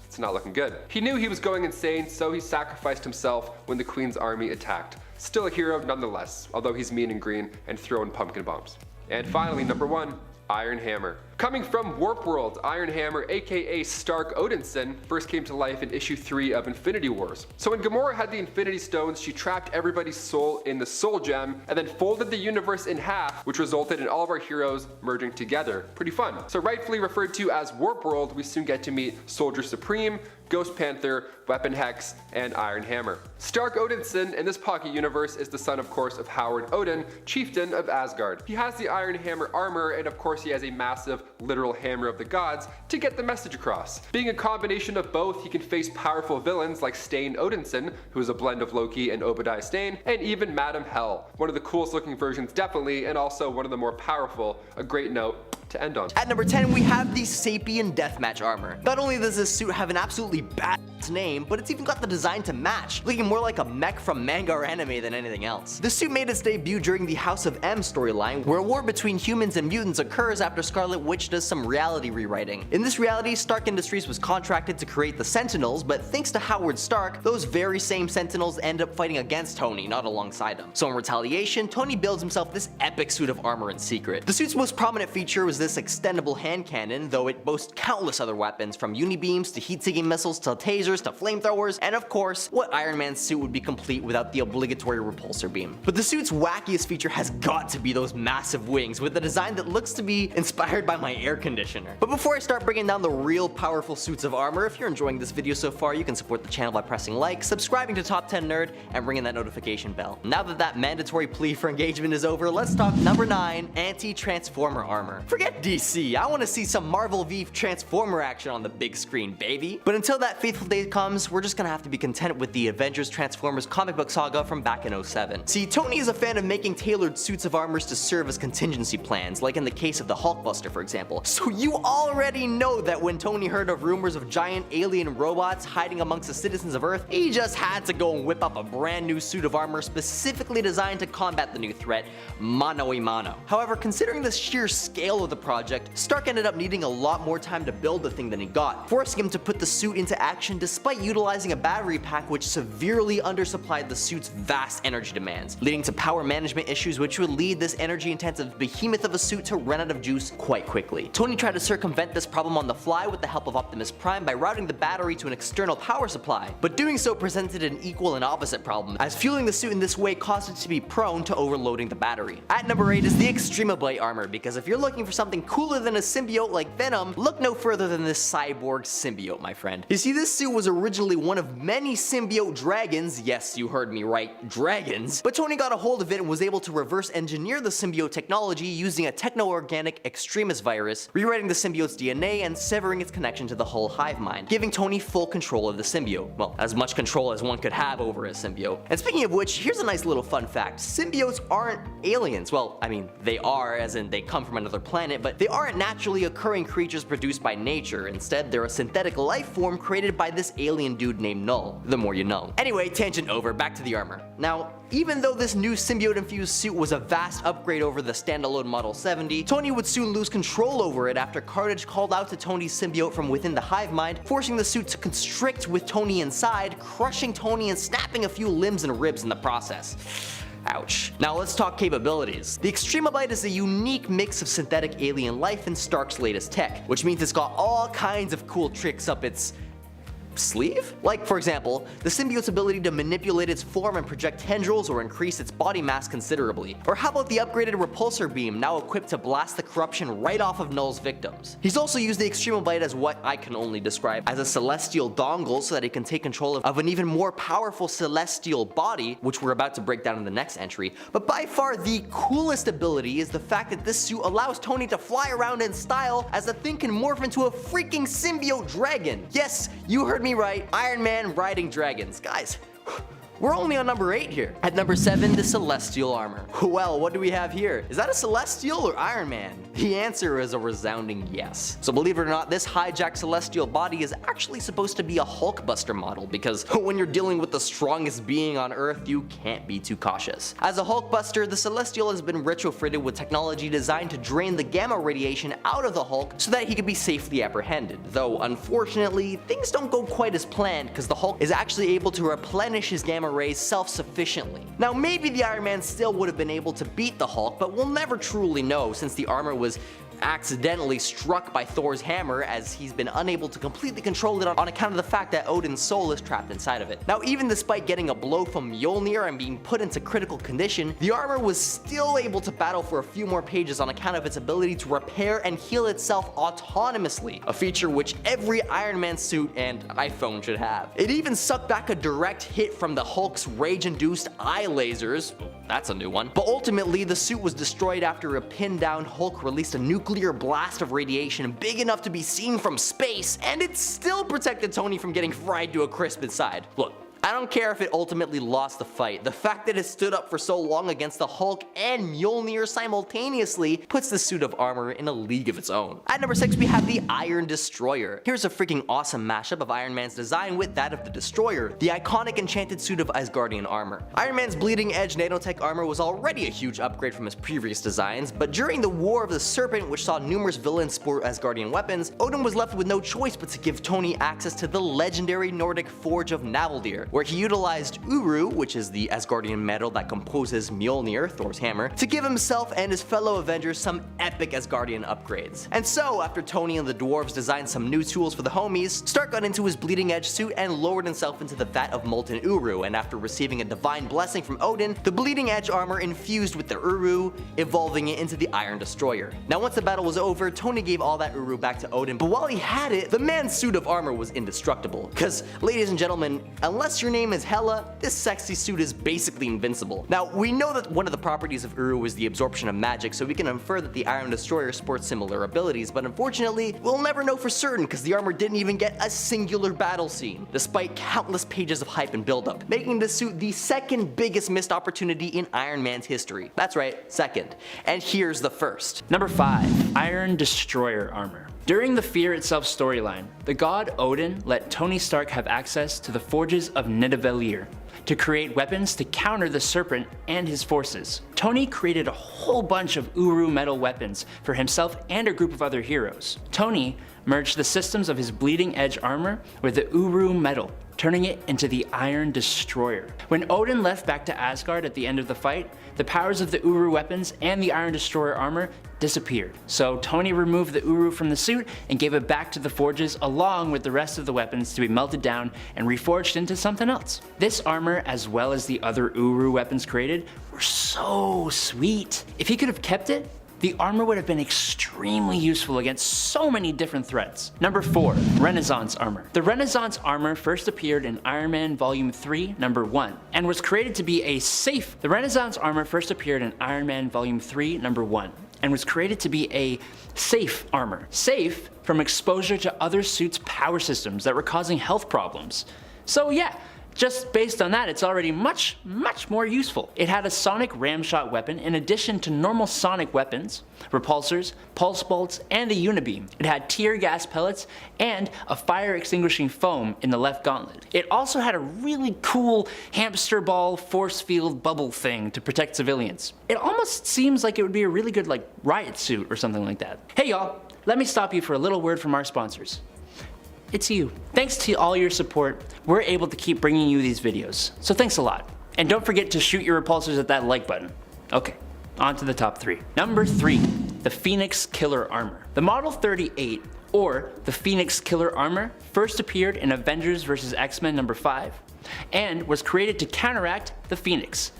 It's not looking good. He knew he was going insane, so he sacrificed himself when the Queen's army attacked. Still a hero nonetheless, although he's mean and green and throwing pumpkin bombs. And finally, number 1, Iron Hammer. Coming from Warp World, Iron Hammer, aka Stark Odinson, first came to life in issue 3 of Infinity Wars. So when Gamora had the Infinity Stones, she trapped everybody's soul in the Soul Gem, and then folded the universe in half, which resulted in all of our heroes merging together. Pretty fun. So rightfully referred to as Warp World, we soon get to meet Soldier Supreme, Ghost Panther, Weapon Hex, and Iron Hammer. Stark Odinson in this pocket universe is the son, of course, of Howard Odin, chieftain of Asgard. He has the Iron Hammer armor, and of course he has a massive literal hammer of the gods to get the message across. Being a combination of both, he can face powerful villains like Stain Odinson, who is a blend of Loki and Obadiah Stane, and even Madam Hell, one of the coolest looking versions definitely, and also one of the more powerful. A great note to end on. At number 10, we have the Sapien Deathmatch armor. Not only does this suit have an absolutely badass name, but it's even got the design to match, looking more like a mech from manga or anime than anything else. The suit made its debut during the House of M storyline, where a war between humans and mutants occurs after Scarlet Witch does some reality rewriting. In this reality, Stark Industries was contracted to create the Sentinels, but thanks to Howard Stark, those very same Sentinels end up fighting against Tony, not alongside him. So in retaliation, Tony builds himself this epic suit of armor in secret. The suit's most prominent feature was this extendable hand cannon, though it boasts countless other weapons, from unibeams to heat-seeking missiles to tasers to flamethrowers, and of course, what Iron Man's suit would be complete without the obligatory repulsor beam. But the suit's wackiest feature has got to be those massive wings, with a design that looks to be inspired by my air conditioner. But before I start breaking down the real powerful suits of armor, if you're enjoying this video so far, you can support the channel by pressing like, subscribing to Top 10 Nerd, and ringing that notification bell. Now that mandatory plea for engagement is over, let's talk number 9, Anti-Transformer armor. Forget DC, I want to see some Marvel v Transformer action on the big screen, baby. But until that fateful day comes, we're just gonna have to be content with the Avengers Transformers comic book saga from back in 07. See, Tony is a fan of making tailored suits of armors to serve as contingency plans, like in the case of the Hulkbuster, for example. So you already know that when Tony heard of rumors of giant alien robots hiding amongst the citizens of Earth, he just had to go and whip up a brand new suit of armor specifically designed to combat the new threat, mano a mano. However, considering the sheer scale of the project, Stark ended up needing a lot more time to build the thing than he got, forcing him to put the suit into action despite utilizing a battery pack which severely undersupplied the suit's vast energy demands, leading to power management issues which would lead this energy-intensive behemoth of a suit to run out of juice quite quickly. Tony tried to circumvent this problem on the fly with the help of Optimus Prime by routing the battery to an external power supply, but doing so presented an equal and opposite problem, as fueling the suit in this way caused it to be prone to overloading the battery. At number 8 is the Extremabite armor, because if you're looking for something cooler than a symbiote like Venom, look no further than this cyborg symbiote, my friend. You see, this suit was originally one of many symbiote dragons, yes, you heard me right, dragons, but Tony got a hold of it and was able to reverse engineer the symbiote technology using a techno-organic extremis virus, rewriting the symbiote's DNA and severing its connection to the whole hive mind, giving Tony full control of the symbiote. Well, as much control as one could have over a symbiote. And speaking of which, here's a nice little fun fact. Symbiotes aren't aliens. Well, I mean, they are, as in they come from another planet, but they aren't naturally occurring creatures produced by nature. Instead, they're a synthetic life form created by this alien dude named Null. The more you know. Anyway, tangent over, back to the armor. Now, even though this new symbiote-infused suit was a vast upgrade over the standalone Model 70, Tony would soon lose control over it after Carnage called out to Tony's symbiote from within the hive mind, forcing the suit to constrict with Tony inside, crushing Tony and snapping a few limbs and ribs in the process. Ouch. Now let's talk capabilities. The Extremabite is a unique mix of synthetic alien life and Stark's latest tech, which means it's got all kinds of cool tricks up its sleeve? Like, for example, the symbiote's ability to manipulate its form and project tendrils or increase its body mass considerably. Or how about the upgraded repulsor beam, now equipped to blast the corruption right off of Null's victims? He's also used the Extremo Blade as what I can only describe as a celestial dongle so that he can take control of an even more powerful celestial body, which we're about to break down in the next entry. But by far the coolest ability is the fact that this suit allows Tony to fly around in style as the thing can morph into a freaking symbiote dragon. Yes, you heard me right, Iron Man riding dragons. Guys, we're only on number 8 here. At number 7, the Celestial Armor. Well, what do we have here? Is that a Celestial or Iron Man? The answer is a resounding yes. So believe it or not, this hijacked Celestial body is actually supposed to be a Hulkbuster model, because when you're dealing with the strongest being on Earth, you can't be too cautious. As a Hulkbuster, the Celestial has been retrofitted with technology designed to drain the gamma radiation out of the Hulk so that he can be safely apprehended. Though, unfortunately, things don't go quite as planned, because the Hulk is actually able to replenish his gamma rays self-sufficiently. Now, maybe the Iron Man still would have been able to beat the Hulk, but we'll never truly know since the armor was accidentally struck by Thor's hammer, as he's been unable to completely control it on account of the fact that Odin's soul is trapped inside of it. Now, even despite getting a blow from Mjolnir and being put into critical condition, the armor was still able to battle for a few more pages on account of its ability to repair and heal itself autonomously, a feature which every Iron Man suit and iPhone should have. It even sucked back a direct hit from the Hulk's rage-induced eye lasers. That's a new one. But ultimately, the suit was destroyed after a pinned-down Hulk released a nuclear blast of radiation big enough to be seen from space, and it still protected Tony from getting fried to a crisp inside. Look, I don't care if it ultimately lost the fight. The fact that it stood up for so long against the Hulk and Mjolnir simultaneously puts the suit of armor in a league of its own. At number 6, we have the Iron Destroyer. Here's a freaking awesome mashup of Iron Man's design with that of the Destroyer, the iconic enchanted suit of Asgardian armor. Iron Man's bleeding edge nanotech armor was already a huge upgrade from his previous designs, but during the War of the Serpent, which saw numerous villains sport Asgardian weapons, Odin was left with no choice but to give Tony access to the legendary Nordic Forge of Navaldir, where he utilized Uru, which is the Asgardian metal that composes Mjolnir, Thor's hammer, to give himself and his fellow Avengers some epic Asgardian upgrades. And so, after Tony and the dwarves designed some new tools for the homies, Stark got into his bleeding edge suit and lowered himself into the vat of molten Uru, and after receiving a divine blessing from Odin, the bleeding edge armor infused with the Uru, evolving it into the Iron Destroyer. Now, once the battle was over, Tony gave all that Uru back to Odin, but while he had it, the man's suit of armor was indestructible. Cause, ladies and gentlemen, unless your name is Hela, this sexy suit is basically invincible. Now, we know that one of the properties of Uru is the absorption of magic, so we can infer that the Iron Destroyer sports similar abilities, but unfortunately, we'll never know for certain because the armor didn't even get a singular battle scene, despite countless pages of hype and buildup, making this suit the second biggest missed opportunity in Iron Man's history. That's right, second. And here's the first. Number 5, Iron Destroyer Armor. During the Fear Itself storyline, the god Odin let Tony Stark have access to the forges of Nidavellir to create weapons to counter the Serpent and his forces. Tony created a whole bunch of Uru metal weapons for himself and a group of other heroes. Tony merged the systems of his bleeding edge armor with the Uru metal, turning it into the Iron Destroyer. When Odin left back to Asgard at the end of the fight, the powers of the Uru weapons and the Iron Destroyer armor disappeared. So Tony removed the Uru from the suit and gave it back to the forges along with the rest of the weapons to be melted down and reforged into something else. This armor, as well as the other Uru weapons created, were so sweet. If he could have kept it, the armor would have been extremely useful against so many different threats. Number 4, Renaissance Armor. The Renaissance Armor first appeared in Iron Man Volume 3, Number 1, and was created to be a safe. The Renaissance Armor first appeared in Iron Man Volume 3, Number 1, and was created to be a safe armor. Safe from exposure to other suits' power systems that were causing health problems. So yeah, just based on that, it's already much more useful. It had a sonic ramshot weapon in addition to normal sonic weapons, repulsors, pulse bolts, and a unibeam. It had tear gas pellets and a fire extinguishing foam in the left gauntlet. It also had a really cool hamster ball force field bubble thing to protect civilians. It almost seems like it would be a really good riot suit or something like that. Hey y'all, let me stop you for a little word from our sponsors. It's you. Thanks to all your support, we're able to keep bringing you these videos, so thanks a lot. And don't forget to shoot your repulsors at that like button. Okay, on to the top 3. Number 3, the Phoenix Killer Armor. The Model 38 or the Phoenix Killer Armor, first appeared in Avengers vs. X-Men number 5, and was created to counteract the Phoenix.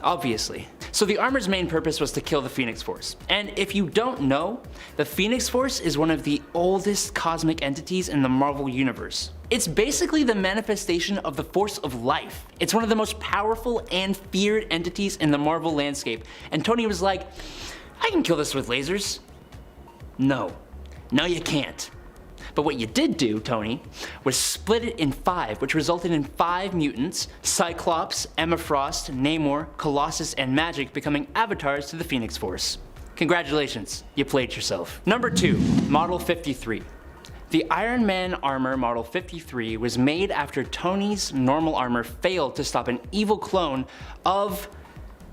Obviously. So the armor's main purpose was to kill the Phoenix Force. And if you don't know, the Phoenix Force is one of the oldest cosmic entities in the Marvel Universe. It's basically the manifestation of the force of life. It's one of the most powerful and feared entities in the Marvel landscape. And Tony was like, I can kill this with lasers. No, you can't. But what you did do, Tony, was split it in 5, which resulted in 5 mutants, Cyclops, Emma Frost, Namor, Colossus, and Magik becoming avatars to the Phoenix Force. Congratulations, you played yourself. Number 2, Model 53. The Iron Man armor Model 53 was made after Tony's normal armor failed to stop an evil clone of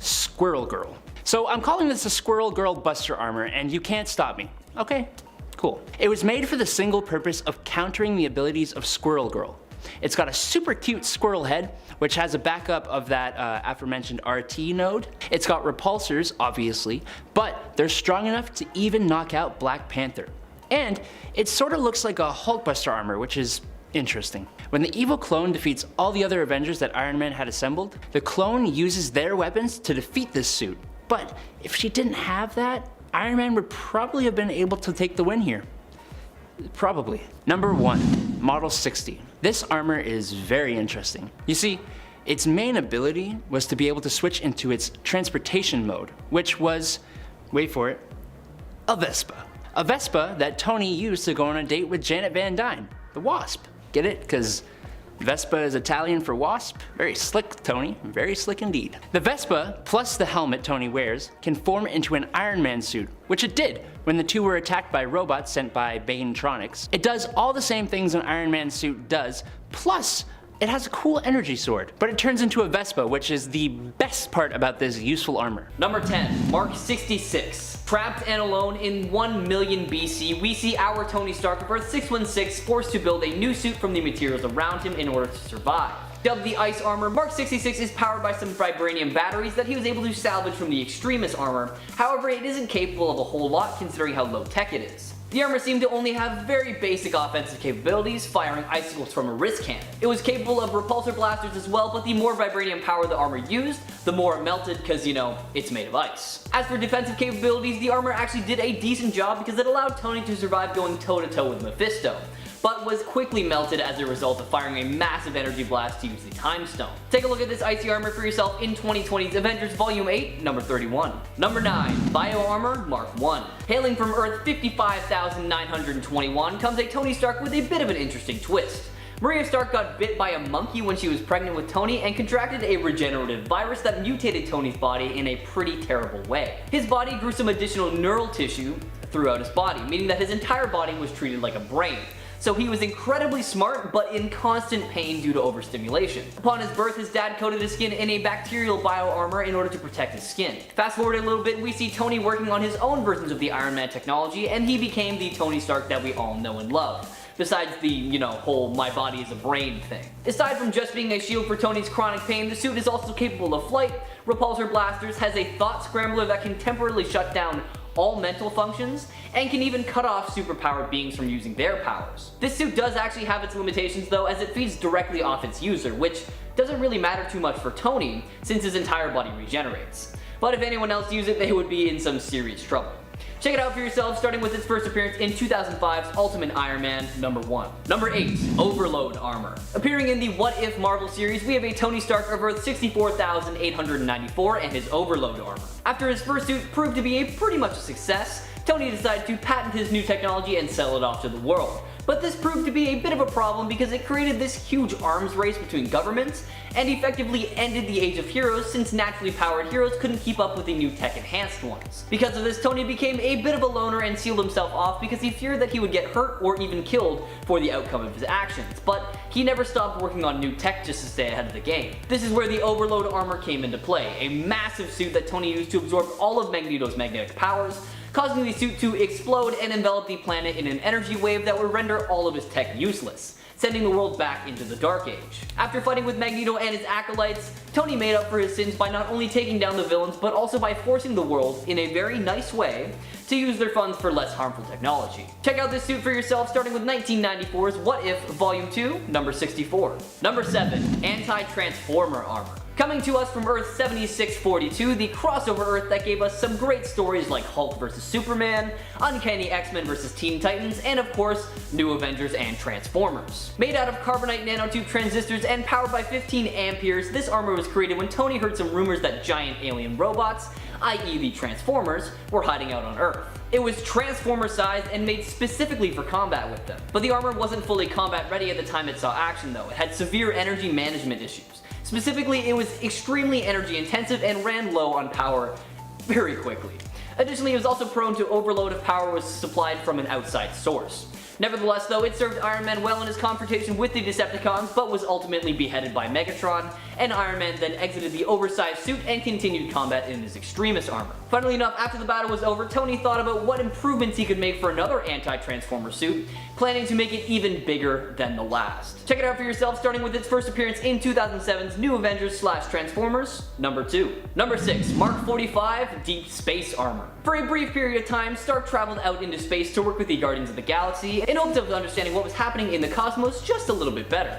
Squirrel Girl. So I'm calling this a Squirrel Girl Buster armor, and you can't stop me, okay? Cool. It was made for the single purpose of countering the abilities of Squirrel Girl. It's got a super cute squirrel head, which has a backup of that aforementioned RT node. It's got repulsors, obviously, but they're strong enough to even knock out Black Panther. And it sort of looks like a Hulkbuster armor, which is interesting. When the evil clone defeats all the other Avengers that Iron Man had assembled, the clone uses their weapons to defeat this suit. But if she didn't have that, Iron Man would probably have been able to take the win here. Probably. Number 1, Model 60. This armor is very interesting. You see, its main ability was to be able to switch into its transportation mode, which was, wait for it, a Vespa. A Vespa that Tony used to go on a date with Janet Van Dyne, the Wasp. Get it? Because Vespa is Italian for wasp. Very slick, Tony. Very slick indeed. The Vespa, plus the helmet Tony wears, can form into an Iron Man suit, which it did when the two were attacked by robots sent by Banetronics. It does all the same things an Iron Man suit does, plus it has a cool energy sword, but it turns into a Vespa, which is the best part about this useful armor. Number 10, Mark 66. Trapped and alone in 1 million BC, we see our Tony Stark of Earth 616 forced to build a new suit from the materials around him in order to survive. Dubbed the Ice Armor, Mark 66 is powered by some vibranium batteries that he was able to salvage from the Extremis armor. However, it isn't capable of a whole lot considering how low tech it is. The armor seemed to only have very basic offensive capabilities, firing icicles from a wrist cannon. It was capable of repulsor blasters as well, but the more vibranium power the armor used, the more it melted because, you know, it's made of ice. As for defensive capabilities, the armor actually did a decent job because it allowed Tony to survive going toe-to-toe with Mephisto, but was quickly melted as a result of firing a massive energy blast to use the Time Stone. Take a look at this icy armor for yourself in 2020's Avengers Volume 8, number 31. Number 9, Bio Armor Mark 1. Hailing from Earth 55,921 comes a Tony Stark with a bit of an interesting twist. Maria Stark got bit by a monkey when she was pregnant with Tony and contracted a regenerative virus that mutated Tony's body in a pretty terrible way. His body grew some additional neural tissue throughout his body, meaning that his entire body was treated like a brain. So he was incredibly smart, but in constant pain due to overstimulation. Upon his birth, his dad coated his skin in a bacterial bioarmor in order to protect his skin. Fast forward a little bit, we see Tony working on his own versions of the Iron Man technology, and he became the Tony Stark that we all know and love. Besides the, you know, whole my body is a brain thing. Aside from just being a shield for Tony's chronic pain, the suit is also capable of flight, repulsor blasters, has a thought scrambler that can temporarily shut down all mental functions, and can even cut off superpowered beings from using their powers. This suit does actually have its limitations though, as it feeds directly off its user, which doesn't really matter too much for Tony, since his entire body regenerates. But if anyone else used it, they would be in some serious trouble. Check it out for yourself, starting with its first appearance in 2005's Ultimate Iron Man number 1. Number 8, Overload Armor. Appearing in the What If Marvel series, we have a Tony Stark of Earth 64,894 and his Overload Armor. After his first suit proved to be a pretty much a success, Tony decided to patent his new technology and sell it off to the world. But this proved to be a bit of a problem because it created this huge arms race between governments and effectively ended the age of heroes, since naturally powered heroes couldn't keep up with the new tech enhanced ones. Because of this, Tony became a bit of a loner and sealed himself off because he feared that he would get hurt or even killed for the outcome of his actions, but he never stopped working on new tech just to stay ahead of the game. This is where the Overload Armor came into play, a massive suit that Tony used to absorb all of Magneto's magnetic powers, causing the suit to explode and envelop the planet in an energy wave that would render all of his tech useless. sending the world back into the Dark Age. After fighting with Magneto and his acolytes, Tony made up for his sins by not only taking down the villains, but also by forcing the world, in a very nice way, to use their funds for less harmful technology. Check out this suit for yourself, starting with 1994's What If Volume 2, number 64. Number 7. Anti-Transformer Armor. Coming to us from Earth 7642, the crossover Earth that gave us some great stories like Hulk vs. Superman, Uncanny X-Men vs. Teen Titans, and of course, New Avengers and Transformers. Made out of carbonite nanotube transistors and powered by 15 amperes, this armor was created when Tony heard some rumors that giant alien robots, i.e. the Transformers, were hiding out on Earth. It was Transformer sized and made specifically for combat with them. But the armor wasn't fully combat ready at the time it saw action though. It had severe energy management issues. Specifically, it was extremely energy intensive and ran low on power very quickly. Additionally, it was also prone to overload if power was supplied from an outside source. Nevertheless though, it served Iron Man well in his confrontation with the Decepticons, but was ultimately beheaded by Megatron, and Iron Man then exited the oversized suit and continued combat in his Extremis armor. Funnily enough, after the battle was over, Tony thought about what improvements he could make for another anti-Transformer suit, planning to make it even bigger than the last. Check it out for yourself, starting with its first appearance in 2007's New Avengers / Transformers, number 2. Number 6. Mark 45 Deep Space Armor. For a brief period of time, Stark traveled out into space to work with the Guardians of the Galaxy in hopes of understanding what was happening in the cosmos just a little bit better.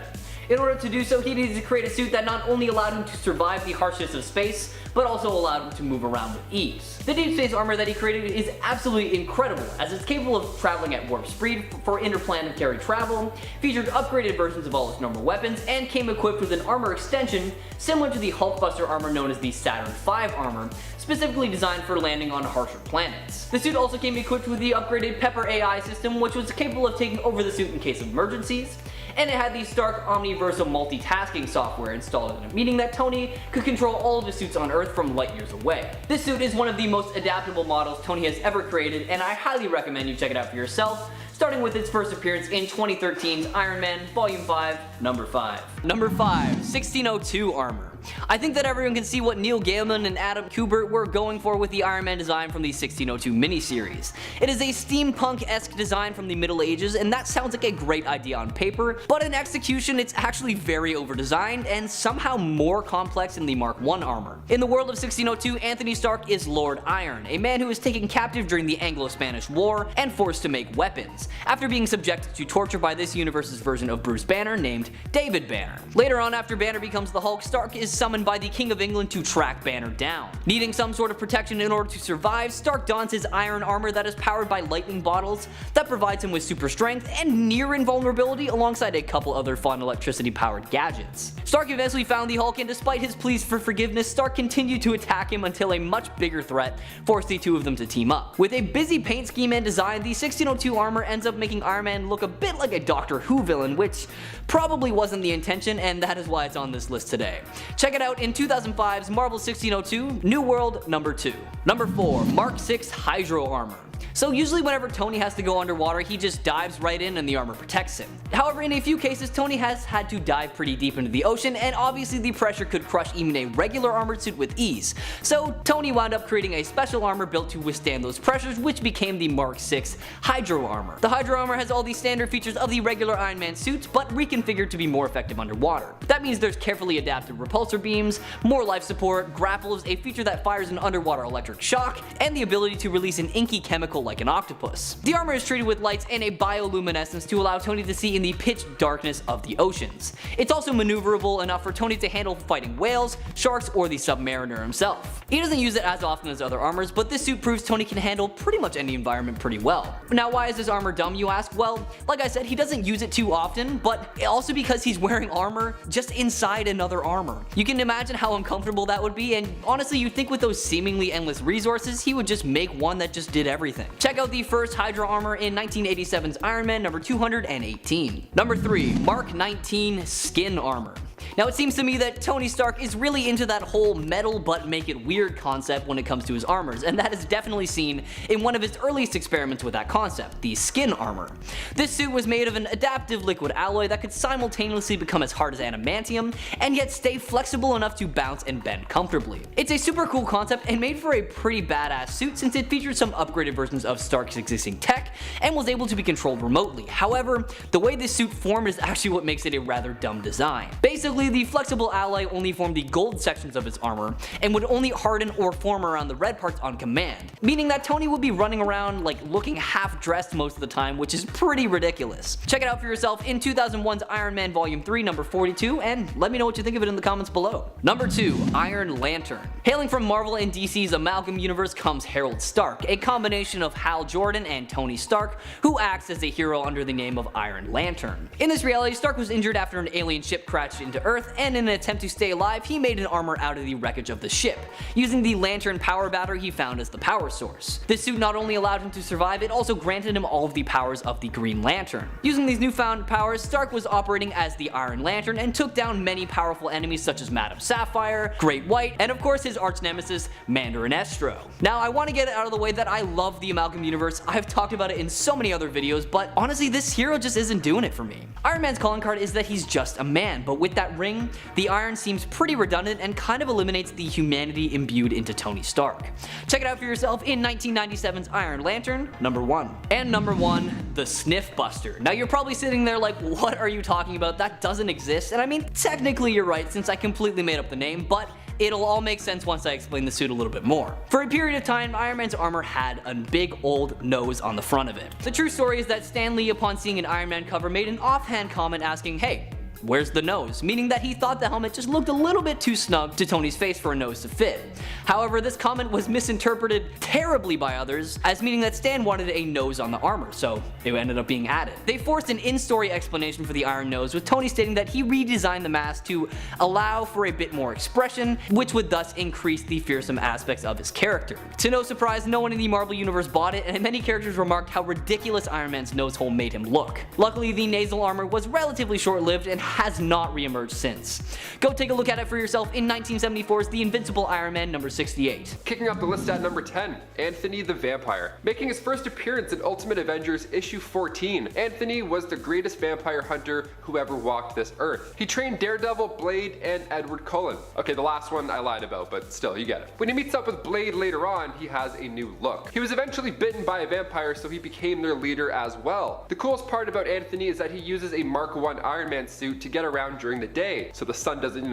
In order to do so, he needed to create a suit that not only allowed him to survive the harshness of space, but also allowed him to move around with ease. The deep space armor that he created is absolutely incredible, as it's capable of traveling at warp speed for interplanetary travel, featured upgraded versions of all its normal weapons, and came equipped with an armor extension similar to the Hulkbuster armor known as the Saturn V armor, specifically designed for landing on harsher planets. The suit also came equipped with the upgraded Pepper AI system, which was capable of taking over the suit in case of emergencies, and it had the Stark Omniversal multitasking software installed in it, meaning that Tony could control all of his suits on Earth from light years away. This suit is one of the most adaptable models Tony has ever created, and I highly recommend you check it out for yourself, starting with its first appearance in 2013's Iron Man Volume 5, number 5. Number 5. 1602 Armor. I think that everyone can see what Neil Gaiman and Adam Kubert were going for with the Iron Man design from the 1602 miniseries. It is a steampunk-esque design from the Middle Ages, and that sounds like a great idea on paper, but in execution it's actually very over-designed and somehow more complex in the Mark I armor. In the world of 1602, Anthony Stark is Lord Iron, a man who was taken captive during the Anglo-Spanish War and forced to make weapons, after being subjected to torture by this universe's version of Bruce Banner named David Banner. Later on, after Banner becomes the Hulk, Stark is summoned by the King of England to track Banner down. Needing some sort of protection in order to survive, Stark dons his iron armor that is powered by lightning bottles that provides him with super strength and near invulnerability alongside a couple other fun electricity powered gadgets. Stark eventually found the Hulk, and despite his pleas for forgiveness, Stark continued to attack him until a much bigger threat forced the two of them to team up. With a busy paint scheme and design, the 1602 armor ends up making Iron Man look a bit like a Doctor Who villain, which probably wasn't the intention, and that is why it's on this list today. Check it out in 2005's Marvel 1602 New World number 2. Number 4. Mark 6 Hydro Armor. So usually whenever Tony has to go underwater, he just dives right in and the armor protects him. However, in a few cases, Tony has had to dive pretty deep into the ocean, and obviously the pressure could crush even a regular armored suit with ease. So Tony wound up creating a special armor built to withstand those pressures, which became the Mark 6 Hydro Armor. The Hydro Armor has all the standard features of the regular Iron Man suits, but reconfigured to be more effective underwater. That means there's carefully adapted repulsor beams, more life support, grapples, a feature that fires an underwater electric shock, and the ability to release an inky chemical like an octopus. The armor is treated with lights and a bioluminescence to allow Tony to see in the pitch darkness of the oceans. It's also maneuverable enough for Tony to handle fighting whales, sharks, or the Submariner himself. He doesn't use it as often as other armors, but this suit proves Tony can handle pretty much any environment pretty well. Now, why is this armor dumb, you ask? Well, like I said, he doesn't use it too often, but also because he's wearing armor just inside another armor. You can imagine how uncomfortable that would be, and honestly, you'd think with those seemingly endless resources, he would just make one that just did everything. Check out the first Hydro Armor in 1987's Iron Man number 218. Number 3. Mark 19 Skin Armor. Now it seems to me that Tony Stark is really into that whole metal but make it weird concept when it comes to his armors, and that is definitely seen in one of his earliest experiments with that concept, the skin armor. This suit was made of an adaptive liquid alloy that could simultaneously become as hard as adamantium and yet stay flexible enough to bounce and bend comfortably. It's a super cool concept and made for a pretty badass suit since it featured some upgraded versions of Stark's existing tech and was able to be controlled remotely. However, the way this suit formed is actually what makes it a rather dumb design. Basically, the flexible alloy only formed the gold sections of its armor and would only harden or form around the red parts on command, meaning that Tony would be running around like looking half dressed most of the time, which is pretty ridiculous. Check it out for yourself in 2001's Iron Man Volume 3 number 42 and let me know what you think of it in the comments below. Number 2. Iron Lantern. Hailing from Marvel and DC's Amalgam Universe comes Harold Stark, a combination of Hal Jordan and Tony Stark, who acts as a hero under the name of Iron Lantern. In this reality, Stark was injured after an alien ship crashed into Earth, and in an attempt to stay alive, he made an armor out of the wreckage of the ship, using the Lantern power battery he found as the power source. This suit not only allowed him to survive, it also granted him all of the powers of the Green Lantern. Using these newfound powers, Stark was operating as the Iron Lantern and took down many powerful enemies such as Madame Sapphire, Great White, and of course his arch nemesis, Mandarin Estro. Now I want to get it out of the way that I love the Amalgam Universe. I've talked about it in so many other videos, but honestly this hero just isn't doing it for me. Iron Man's calling card is that he's just a man, but with that ring, the iron seems pretty redundant and kind of eliminates the humanity imbued into Tony Stark. Check it out for yourself in 1997's Iron Lantern, number 1. And number 1, the Sniff Buster. Now you're probably sitting there like, what are you talking about? That doesn't exist. And I mean, technically you're right since I completely made up the name, but it'll all make sense once I explain the suit a little bit more. For a period of time, Iron Man's armor had a big old nose on the front of it. The true story is that Stan Lee, upon seeing an Iron Man cover, made an offhand comment asking, hey, where's the nose? Meaning that he thought the helmet just looked a little bit too snug to Tony's face for a nose to fit. However, this comment was misinterpreted terribly by others as meaning that Stan wanted a nose on the armor, so it ended up being added. They forced an in-story explanation for the iron nose, with Tony stating that he redesigned the mask to allow for a bit more expression, which would thus increase the fearsome aspects of his character. To no surprise, no one in the Marvel Universe bought it, and many characters remarked how ridiculous Iron Man's nose hole made him look. Luckily, the nasal armor was relatively short-lived and has not re-emerged since. Go take a look at it for yourself in 1974's The Invincible Iron Man number 68. Kicking off the list at number 10, Anthony the Vampire. Making his first appearance in Ultimate Avengers issue 14, Anthony was the greatest vampire hunter who ever walked this earth. He trained Daredevil, Blade, and Edward Cullen. Okay, the last one I lied about, but still, you get it. When he meets up with Blade later on, he has a new look. He was eventually bitten by a vampire, so he became their leader as well. The coolest part about Anthony is that he uses a Mark 1 Iron Man suit to get around during the day, so the sun doesn't,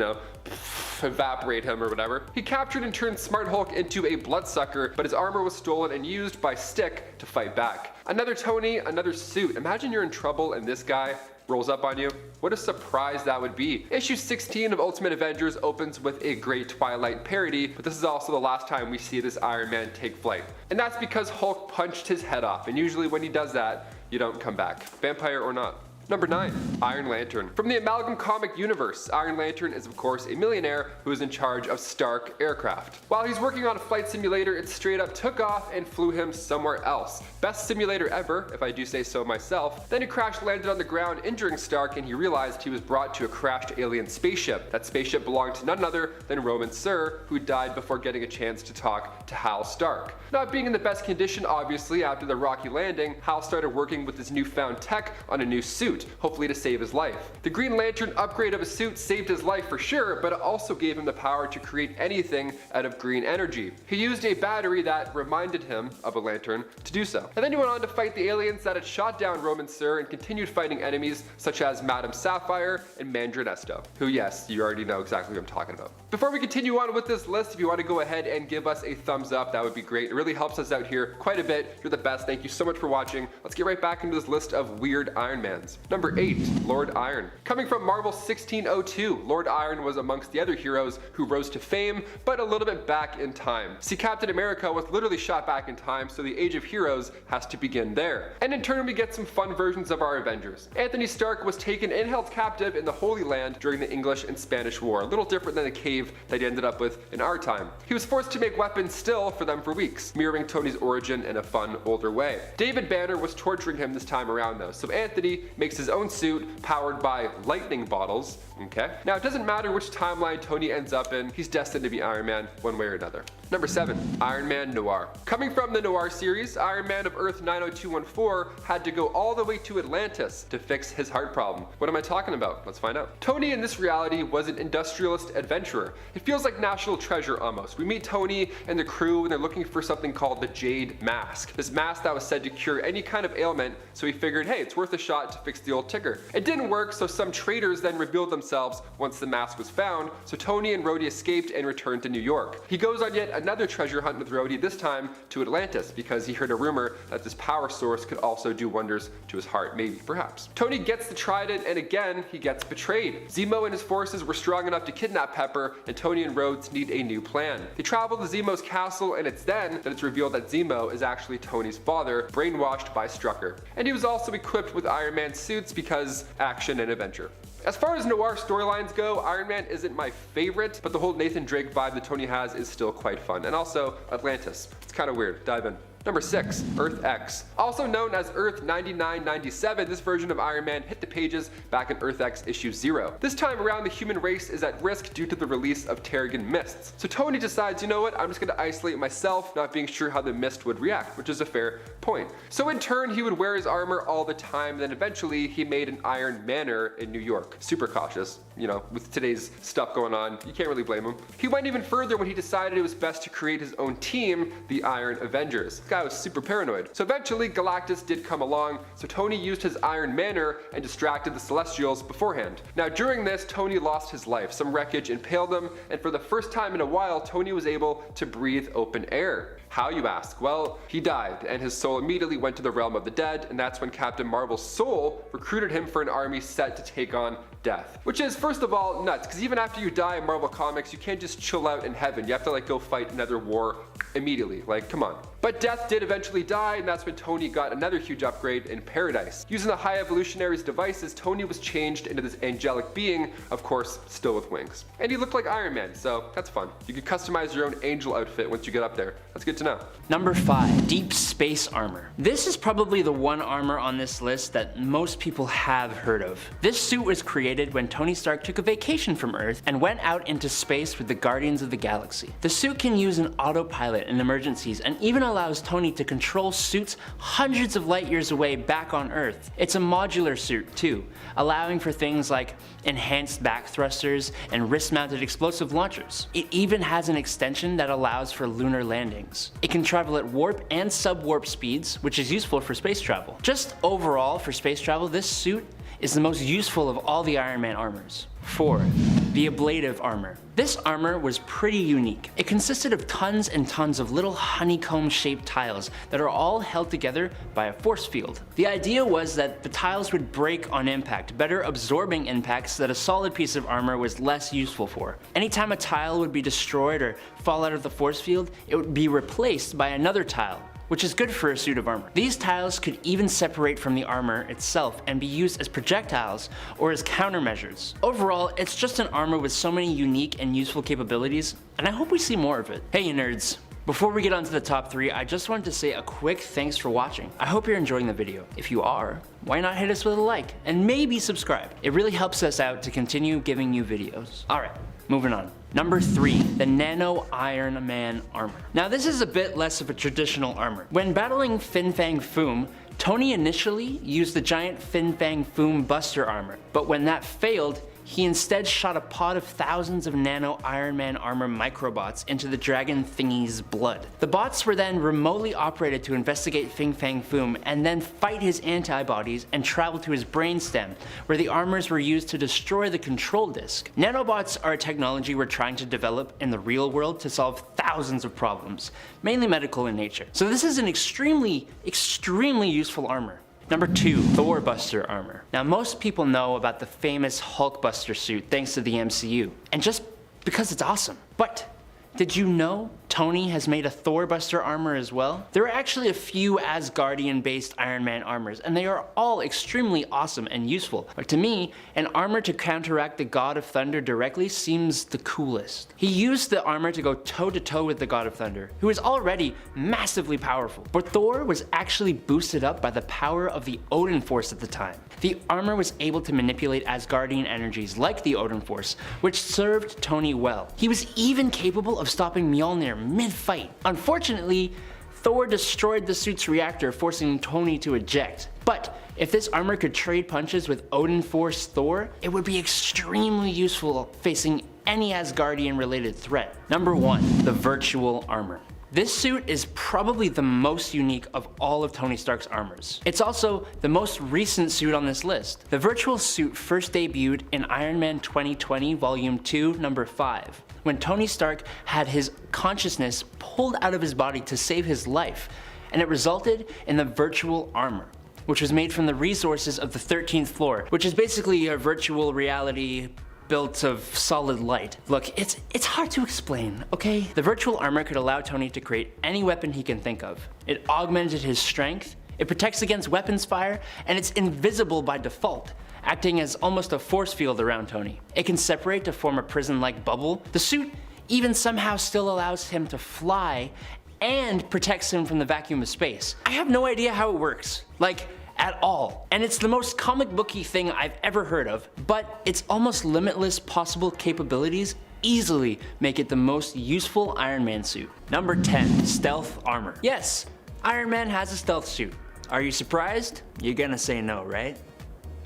evaporate him or whatever. He captured and turned Smart Hulk into a bloodsucker, but his armor was stolen and used by Stick to fight back. Another Tony, another suit. Imagine you're in trouble and this guy rolls up on you. What a surprise that would be. Issue 16 of Ultimate Avengers opens with a great Twilight parody, but this is also the last time we see this Iron Man take flight. And that's because Hulk punched his head off, and usually when he does that, you don't come back, vampire or not. Number 9, Iron Lantern. From the Amalgam comic universe, Iron Lantern is of course a millionaire who is in charge of Stark Aircraft. While he's working on a flight simulator, it straight up took off and flew him somewhere else. Best simulator ever, if I do say so myself. Then it crash landed on the ground, injuring Stark, and he realized he was brought to a crashed alien spaceship. That spaceship belonged to none other than Roman Sir, who died before getting a chance to talk to Hal Stark. Not being in the best condition, obviously, after the rocky landing, Hal started working with his newfound tech on a new suit, hopefully to save his life. The Green Lantern upgrade of his suit saved his life for sure, but it also gave him the power to create anything out of green energy. He used a battery that reminded him of a lantern to do so. And then he went on to fight the aliens that had shot down Roman Sir and continued fighting enemies such as Madame Sapphire and Mandarin Estro, who, yes, you already know exactly what I'm talking about. Before we continue on with this list, if you want to go ahead and give us a thumbs up, that would be great. It really helps us out here quite a bit. You're the best. Thank you so much for watching. Let's get right back into this list of weird Iron Mans. Number 8, Lord Iron. Coming from Marvel 1602, Lord Iron was amongst the other heroes who rose to fame, but a little bit back in time. See, Captain America was literally shot back in time, so the Age of Heroes has to begin there. And in turn, we get some fun versions of our Avengers. Anthony Stark was taken and held captive in the Holy Land during the English and Spanish War, a little different than the cave that he ended up with in our time. He was forced to make weapons still for them for weeks, mirroring Tony's origin in a fun, older way. David Banner was torturing him this time around though, so Anthony makes his own suit powered by lightning bottles. Okay. Now it doesn't matter which timeline Tony ends up in, he's destined to be Iron Man one way or another. Number 7, Iron Man Noir. Coming from the Noir series, Iron Man of Earth 90214 had to go all the way to Atlantis to fix his heart problem. What am I talking about? Let's find out. Tony in this reality was an industrialist adventurer. It feels like National Treasure almost. We meet Tony and the crew and they're looking for something called the Jade Mask. This mask that was said to cure any kind of ailment, so he figured, hey, it's worth a shot to fix the old ticker. It didn't work, so some traders then revealed themselves once the mask was found, so Tony and Rhodey escaped and returned to New York. He goes on yet another treasure hunt with Rhodey, this time to Atlantis, because he heard a rumor that this power source could also do wonders to his heart, maybe, perhaps. Tony gets the trident and again, he gets betrayed. Zemo and his forces were strong enough to kidnap Pepper, and Tony and Rhodes need a new plan. They travel to Zemo's castle, and it's then that it's revealed that Zemo is actually Tony's father, brainwashed by Strucker. And he was also equipped with Iron Man suits because action and adventure. As far as Noir storylines go, Iron Man isn't my favorite, but the whole Nathan Drake vibe that Tony has is still quite fun. And also, Atlantis. It's kind of weird. Dive in. Number 6, Earth X. Also known as Earth 9997, this version of Iron Man hit the pages back in Earth X issue 0. This time around, the human race is at risk due to the release of Terrigen mists. So Tony decides, you know what, I'm just gonna isolate myself, not being sure how the mist would react, which is a fair point. So in turn, he would wear his armor all the time, then eventually he made an Iron Manor in New York. Super cautious, you know, with today's stuff going on, you can't really blame him. He went even further when he decided it was best to create his own team, the Iron Avengers. Guy was super paranoid. So eventually Galactus did come along, so Tony used his Iron Manor and distracted the Celestials beforehand. Now during this, Tony lost his life. Some wreckage impaled him, and for the first time in a while, Tony was able to breathe open air. How, you ask? Well, he died, and his soul immediately went to the realm of the dead, and that's when Captain Marvel's soul recruited him for an army set to take on death. Which is, first of all, nuts, because even after you die in Marvel Comics, you can't just chill out in heaven. You have to, like, go fight another war immediately. Like, come on. But Death did eventually die, and that's when Tony got another huge upgrade in Paradise. Using the High Evolutionary's devices, Tony was changed into this angelic being, of course, still with wings. And he looked like Iron Man, so that's fun. You can customize your own angel outfit once you get up there. That's good to know. Number 5, Deep Space Armor. This is probably the one armor on this list that most people have heard of. This suit was created when Tony Stark took a vacation from Earth and went out into space with the Guardians of the Galaxy. The suit can use an autopilot in emergencies and even allows Tony to control suits hundreds of light years away back on Earth. It's a modular suit too, allowing for things like enhanced back thrusters and wrist-mounted explosive launchers. It even has an extension that allows for lunar landings. It can travel at warp and sub-warp speeds, which is useful for space travel. Just overall for space travel, this suit is the most useful of all the Iron Man armors. 4. The Ablative Armor. This armor was pretty unique. It consisted of tons and tons of little honeycomb-shaped tiles that are all held together by a force field. The idea was that the tiles would break on impact, better absorbing impacts that a solid piece of armor was less useful for. Anytime a tile would be destroyed or fall out of the force field, it would be replaced by another tile, which is good for a suit of armor. These tiles could even separate from the armor itself and be used as projectiles or as countermeasures. Overall, it's just an armor with so many unique and useful capabilities, and I hope we see more of it. Hey you nerds, before we get on to the top 3, I just wanted to say a quick thanks for watching. I hope you're enjoying the video. If you are, why not hit us with a like and maybe subscribe? It really helps us out to continue giving you videos. Alright, moving on. Number 3, the Nano Iron Man Armor. Now this is a bit less of a traditional armor. When battling Fin Fang Foom, Tony initially used the giant Fin Fang Foom Buster armor, but when that failed, he instead shot a pod of thousands of Nano Iron Man armor microbots into the dragon thingy's blood. The bots were then remotely operated to investigate Fin Fang Foom and then fight his antibodies and travel to his brainstem, where the armors were used to destroy the control disk. Nanobots are a technology we're trying to develop in the real world to solve thousands of problems, mainly medical in nature. So this is an extremely useful armor. Number 2, Thor Buster armor. Now most people know about the famous Hulkbuster suit thanks to the MCU, and just because it's awesome. But did you know Tony has made a Thor Buster armor as well? There are actually a few Asgardian-based Iron Man armors, and they are all extremely awesome and useful. But to me, an armor to counteract the God of Thunder directly seems the coolest. He used the armor to go toe-to-toe with the God of Thunder, who is already massively powerful. But Thor was actually boosted up by the power of the Odin Force at the time. The armor was able to manipulate Asgardian energies like the Odin Force, which served Tony well. He was even capable of stopping Mjolnir mid-fight. Unfortunately, Thor destroyed the suit's reactor, forcing Tony to eject. But if this armor could trade punches with Odin Force Thor, it would be extremely useful facing any Asgardian-related threat. Number 1, the Virtual Armor. This suit is probably the most unique of all of Tony Stark's armors. It's also the most recent suit on this list. The Virtual suit first debuted in Iron Man 2020 Volume 2, Number 5, when Tony Stark had his consciousness pulled out of his body to save his life, and it resulted in the Virtual Armor, which was made from the resources of the 13th floor, which is basically a virtual reality built of solid light. Look, it's hard to explain, okay? The Virtual Armor could allow Tony to create any weapon he can think of. It augmented his strength, it protects against weapons fire, and it's invisible by default, acting as almost a force field around Tony. It can separate to form a prison-like bubble. The suit even somehow still allows him to fly and protects him from the vacuum of space. I have no idea how it works. Like, at all. And it's the most comic booky thing I've ever heard of, but its almost limitless possible capabilities easily make it the most useful Iron Man suit. Number 10, Stealth Armor. Yes, Iron Man has a stealth suit. Are you surprised? You're gonna say no, right?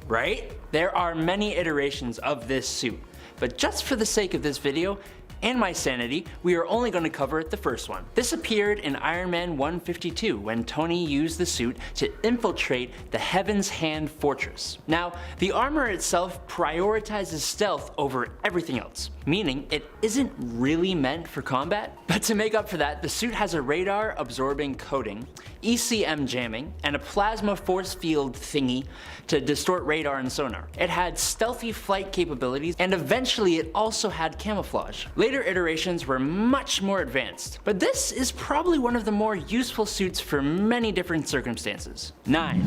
Right? There are many iterations of this suit, but just for the sake of this video, and my sanity, we are only going to cover the first one. This appeared in Iron Man 152 when Tony used the suit to infiltrate the Heaven's Hand Fortress. Now, the armor itself prioritizes stealth over everything else, meaning it isn't really meant for combat. But to make up for that, the suit has a radar absorbing coating, ECM jamming, and a plasma force field thingy to distort radar and sonar. It had stealthy flight capabilities, and eventually it also had camouflage. Later iterations were much more advanced, but this is probably one of the more useful suits for many different circumstances. 9.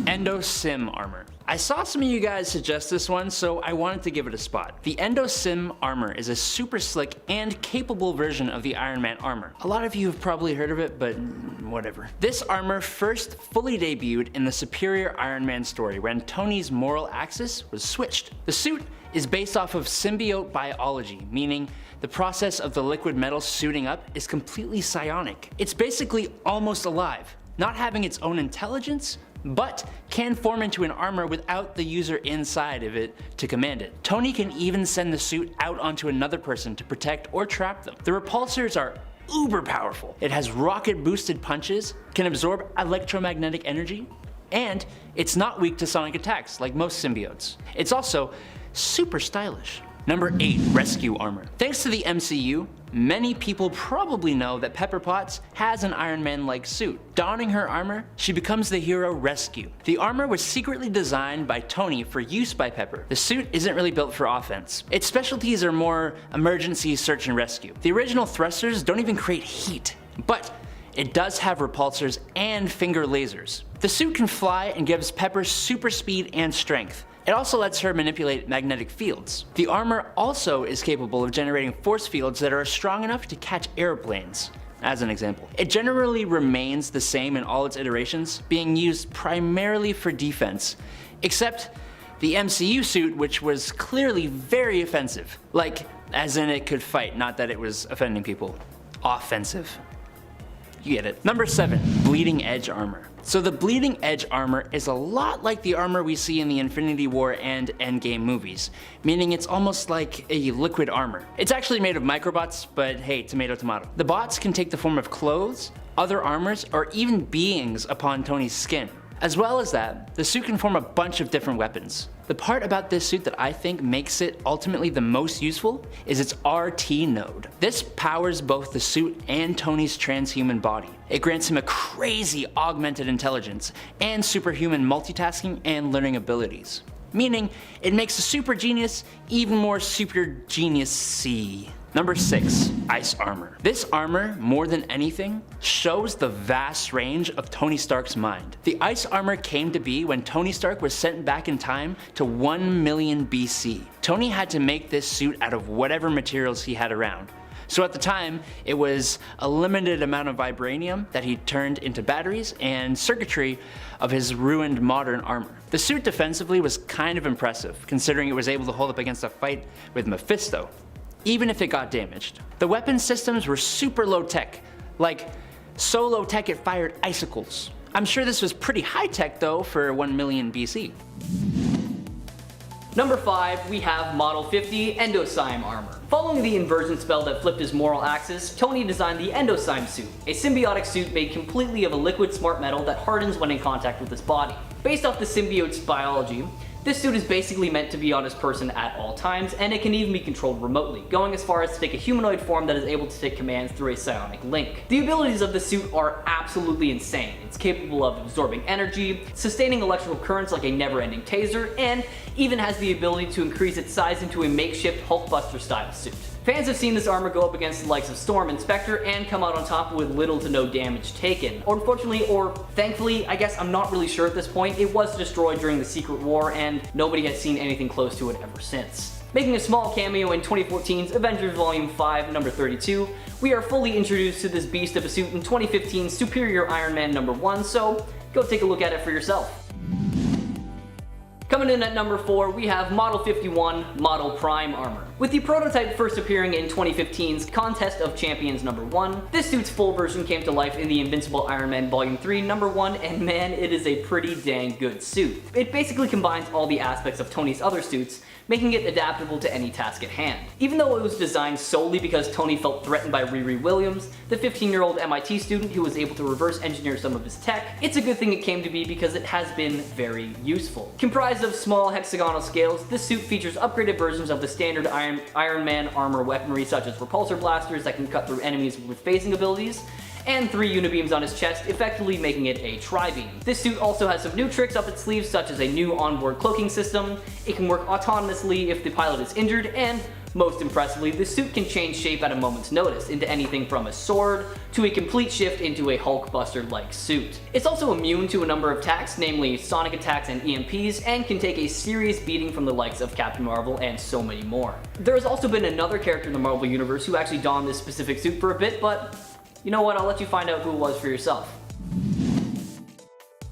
Endosim Armor. I saw some of you guys suggest this one, so I wanted to give it a spot. The Endosim Armor is a super slick and capable version of the Iron Man armor. A lot of you have probably heard of it, but whatever. This armor first fully debuted in the Superior Iron Man story when Tony's moral axis was switched. The suit is based off of symbiote biology, meaning the process of the liquid metal suiting up is completely psionic. It's basically almost alive, not having its own intelligence, but can form into an armor without the user inside of it to command it. Tony can even send the suit out onto another person to protect or trap them. The repulsors are uber powerful. It has rocket boosted punches, can absorb electromagnetic energy, and it's not weak to sonic attacks like most symbiotes. It's also super stylish. Number 8, Rescue Armor. Thanks to the MCU, many people probably know that Pepper Potts has an Iron Man-like suit. Donning her armor, she becomes the hero Rescue. The armor was secretly designed by Tony for use by Pepper. The suit isn't really built for offense. Its specialties are more emergency search and rescue. The original thrusters don't even create heat, but it does have repulsors and finger lasers. The suit can fly and gives Pepper super speed and strength. It also lets her manipulate magnetic fields. The armor also is capable of generating force fields that are strong enough to catch airplanes, as an example. It generally remains the same in all its iterations, being used primarily for defense, except the MCU suit, which was clearly very offensive. Like, as in it could fight, not that it was offending people. Offensive. You get it. Number 7, Bleeding Edge Armor. So the Bleeding Edge armor is a lot like the armor we see in the Infinity War and Endgame movies, meaning it's almost like a liquid armor. It's actually made of microbots, but hey, tomato tomato. The bots can take the form of clothes, other armors, or even beings upon Tony's skin. As well as that, the suit can form a bunch of different weapons. The part about this suit that I think makes it ultimately the most useful is its RT node. This powers both the suit and Tony's transhuman body. It grants him a crazy augmented intelligence and superhuman multitasking and learning abilities. Meaning, it makes the super genius even more super genius-y. Number 6. Ice Armor. This armor, more than anything, shows the vast range of Tony Stark's mind. The Ice Armor came to be when Tony Stark was sent back in time to 1 million BC. Tony had to make this suit out of whatever materials he had around. So at the time, it was a limited amount of vibranium that he turned into batteries and circuitry of his ruined modern armor. The suit defensively was kind of impressive, considering it was able to hold up against a fight with Mephisto, even if it got damaged. The weapon systems were super low tech, like so low tech it fired icicles. I'm sure this was pretty high tech though for 1 million BC. Number 5, we have Model 50 Endocyme Armor. Following the inversion spell that flipped his moral axis, Tony designed the Endocyme suit, a symbiotic suit made completely of a liquid smart metal that hardens when in contact with his body. Based off the symbiote's biology, this suit is basically meant to be on his person at all times, and it can even be controlled remotely, going as far as to take a humanoid form that is able to take commands through a psionic link. The abilities of the suit are absolutely insane. It's capable of absorbing energy, sustaining electrical currents like a never-ending taser, and even has the ability to increase its size into a makeshift Hulkbuster style suit. Fans have seen this armor go up against the likes of Storm and Spectre and come out on top with little to no damage taken. Unfortunately, or thankfully, I guess I'm not really sure at this point, it was destroyed during the Secret War and nobody has seen anything close to it ever since. Making a small cameo in 2014's Avengers Volume 5, number 32, we are fully introduced to this beast of a suit in 2015's Superior Iron Man number 1, so go take a look at it for yourself. Coming in at number 4, we have Model 51 Model Prime Armor. With the prototype first appearing in 2015's Contest of Champions number 1, this suit's full version came to life in the Invincible Iron Man Volume 3 number 1, and man, it is a pretty dang good suit. It basically combines all the aspects of Tony's other suits, making it adaptable to any task at hand. Even though it was designed solely because Tony felt threatened by Riri Williams, the 15-year-old MIT student who was able to reverse engineer some of his tech, it's a good thing it came to be because it has been very useful. Comprised of small hexagonal scales, this suit features upgraded versions of the standard Iron Man armor weaponry such as repulsor blasters that can cut through enemies with phasing abilities, and 3 unibeams on his chest, effectively making it a tri-beam. This suit also has some new tricks up its sleeves, such as a new onboard cloaking system. It can work autonomously if the pilot is injured, and most impressively, the suit can change shape at a moment's notice into anything from a sword to a complete shift into a Hulkbuster-like suit. It's also immune to a number of attacks, namely sonic attacks and EMPs, and can take a serious beating from the likes of Captain Marvel and so many more. There has also been another character in the Marvel Universe who actually donned this specific suit for a bit, but you know what, I'll let you find out who it was for yourself.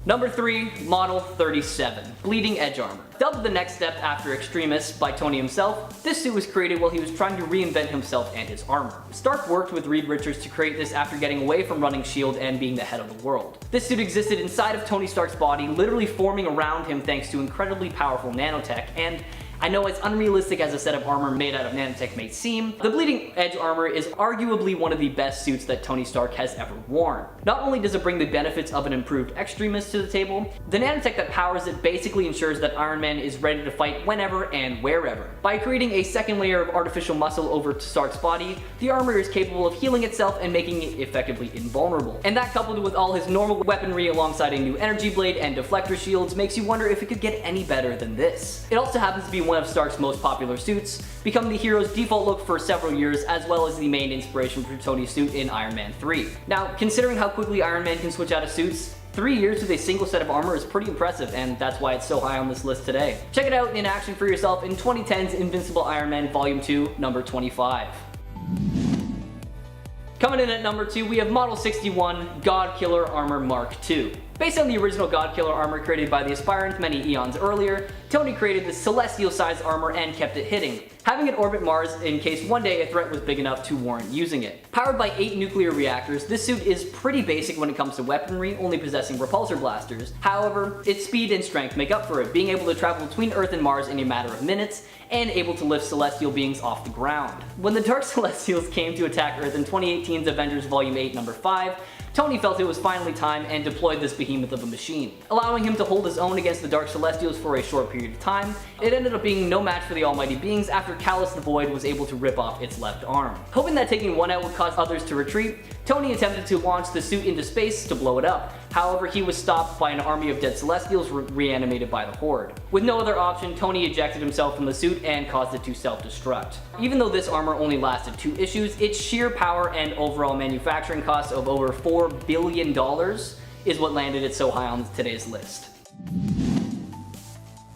Number 3, Model 37, Bleeding Edge Armor. Dubbed the next step after Extremis by Tony himself, this suit was created while he was trying to reinvent himself and his armor. Stark worked with Reed Richards to create this after getting away from running S.H.I.E.L.D. and being the head of the world. This suit existed inside of Tony Stark's body, literally forming around him thanks to incredibly powerful nanotech, and I know it's unrealistic as a set of armor made out of nanotech may seem, the Bleeding Edge armor is arguably one of the best suits that Tony Stark has ever worn. Not only does it bring the benefits of an improved Extremis to the table, the nanotech that powers it basically ensures that Iron Man is ready to fight whenever and wherever. By creating a second layer of artificial muscle over Stark's body, the armor is capable of healing itself and making it effectively invulnerable. And that, coupled with all his normal weaponry alongside a new energy blade and deflector shields, makes you wonder if it could get any better than this. It also happens to be one of Stark's most popular suits, become the hero's default look for several years, as well as the main inspiration for Tony's suit in Iron Man 3. Now, considering how quickly Iron Man can switch out of suits, 3 years with a single set of armor is pretty impressive, and that's why it's so high on this list today. Check it out in action for yourself in 2010's Invincible Iron Man Volume 2, number 25. Coming in at number 2, we have Model 61 God Killer Armor Mark II. Based on the original God Killer armor created by the Aspirant many eons earlier, Tony created this celestial-sized armor and kept it hidden, having it orbit Mars in case one day a threat was big enough to warrant using it. Powered by 8 nuclear reactors, this suit is pretty basic when it comes to weaponry, only possessing repulsor blasters. However, its speed and strength make up for it, being able to travel between Earth and Mars in a matter of minutes, and able to lift celestial beings off the ground. When the Dark Celestials came to attack Earth in 2018's Avengers Volume 8, number 5, Tony felt it was finally time and deployed this behemoth of a machine. Allowing him to hold his own against the Dark Celestials for a short period of time, it ended up being no match for the Almighty Beings after Callus the Void was able to rip off its left arm. Hoping that taking one out would cause others to retreat, Tony attempted to launch the suit into space to blow it up, However, he was stopped by an army of dead Celestials reanimated by the Horde. With no other option, Tony ejected himself from the suit and caused it to self-destruct. Even though this armor only lasted 2 issues, its sheer power and overall manufacturing cost of over $4 billion is what landed it so high on today's list.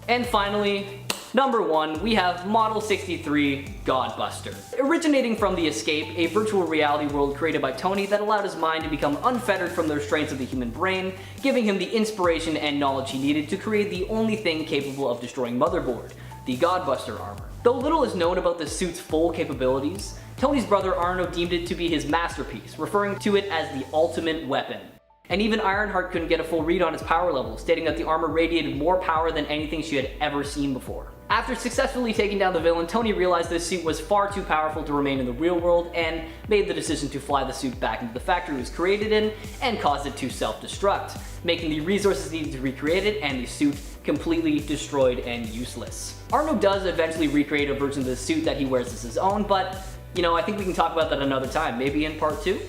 And finally, number 1, we have Model 63 Godbuster. Originating from the Escape, a virtual reality world created by Tony that allowed his mind to become unfettered from the restraints of the human brain, giving him the inspiration and knowledge he needed to create the only thing capable of destroying Motherboard, the Godbuster armor. Though little is known about the suit's full capabilities, Tony's brother Arno deemed it to be his masterpiece, referring to it as the ultimate weapon. And even Ironheart couldn't get a full read on its power level, stating that the armor radiated more power than anything she had ever seen before. After successfully taking down the villain, Tony realized this suit was far too powerful to remain in the real world and made the decision to fly the suit back into the factory it was created in and caused it to self-destruct, making the resources needed to recreate it and the suit completely destroyed and useless. Arno does eventually recreate a version of the suit that he wears as his own, but I think we can talk about that another time, maybe in part 2?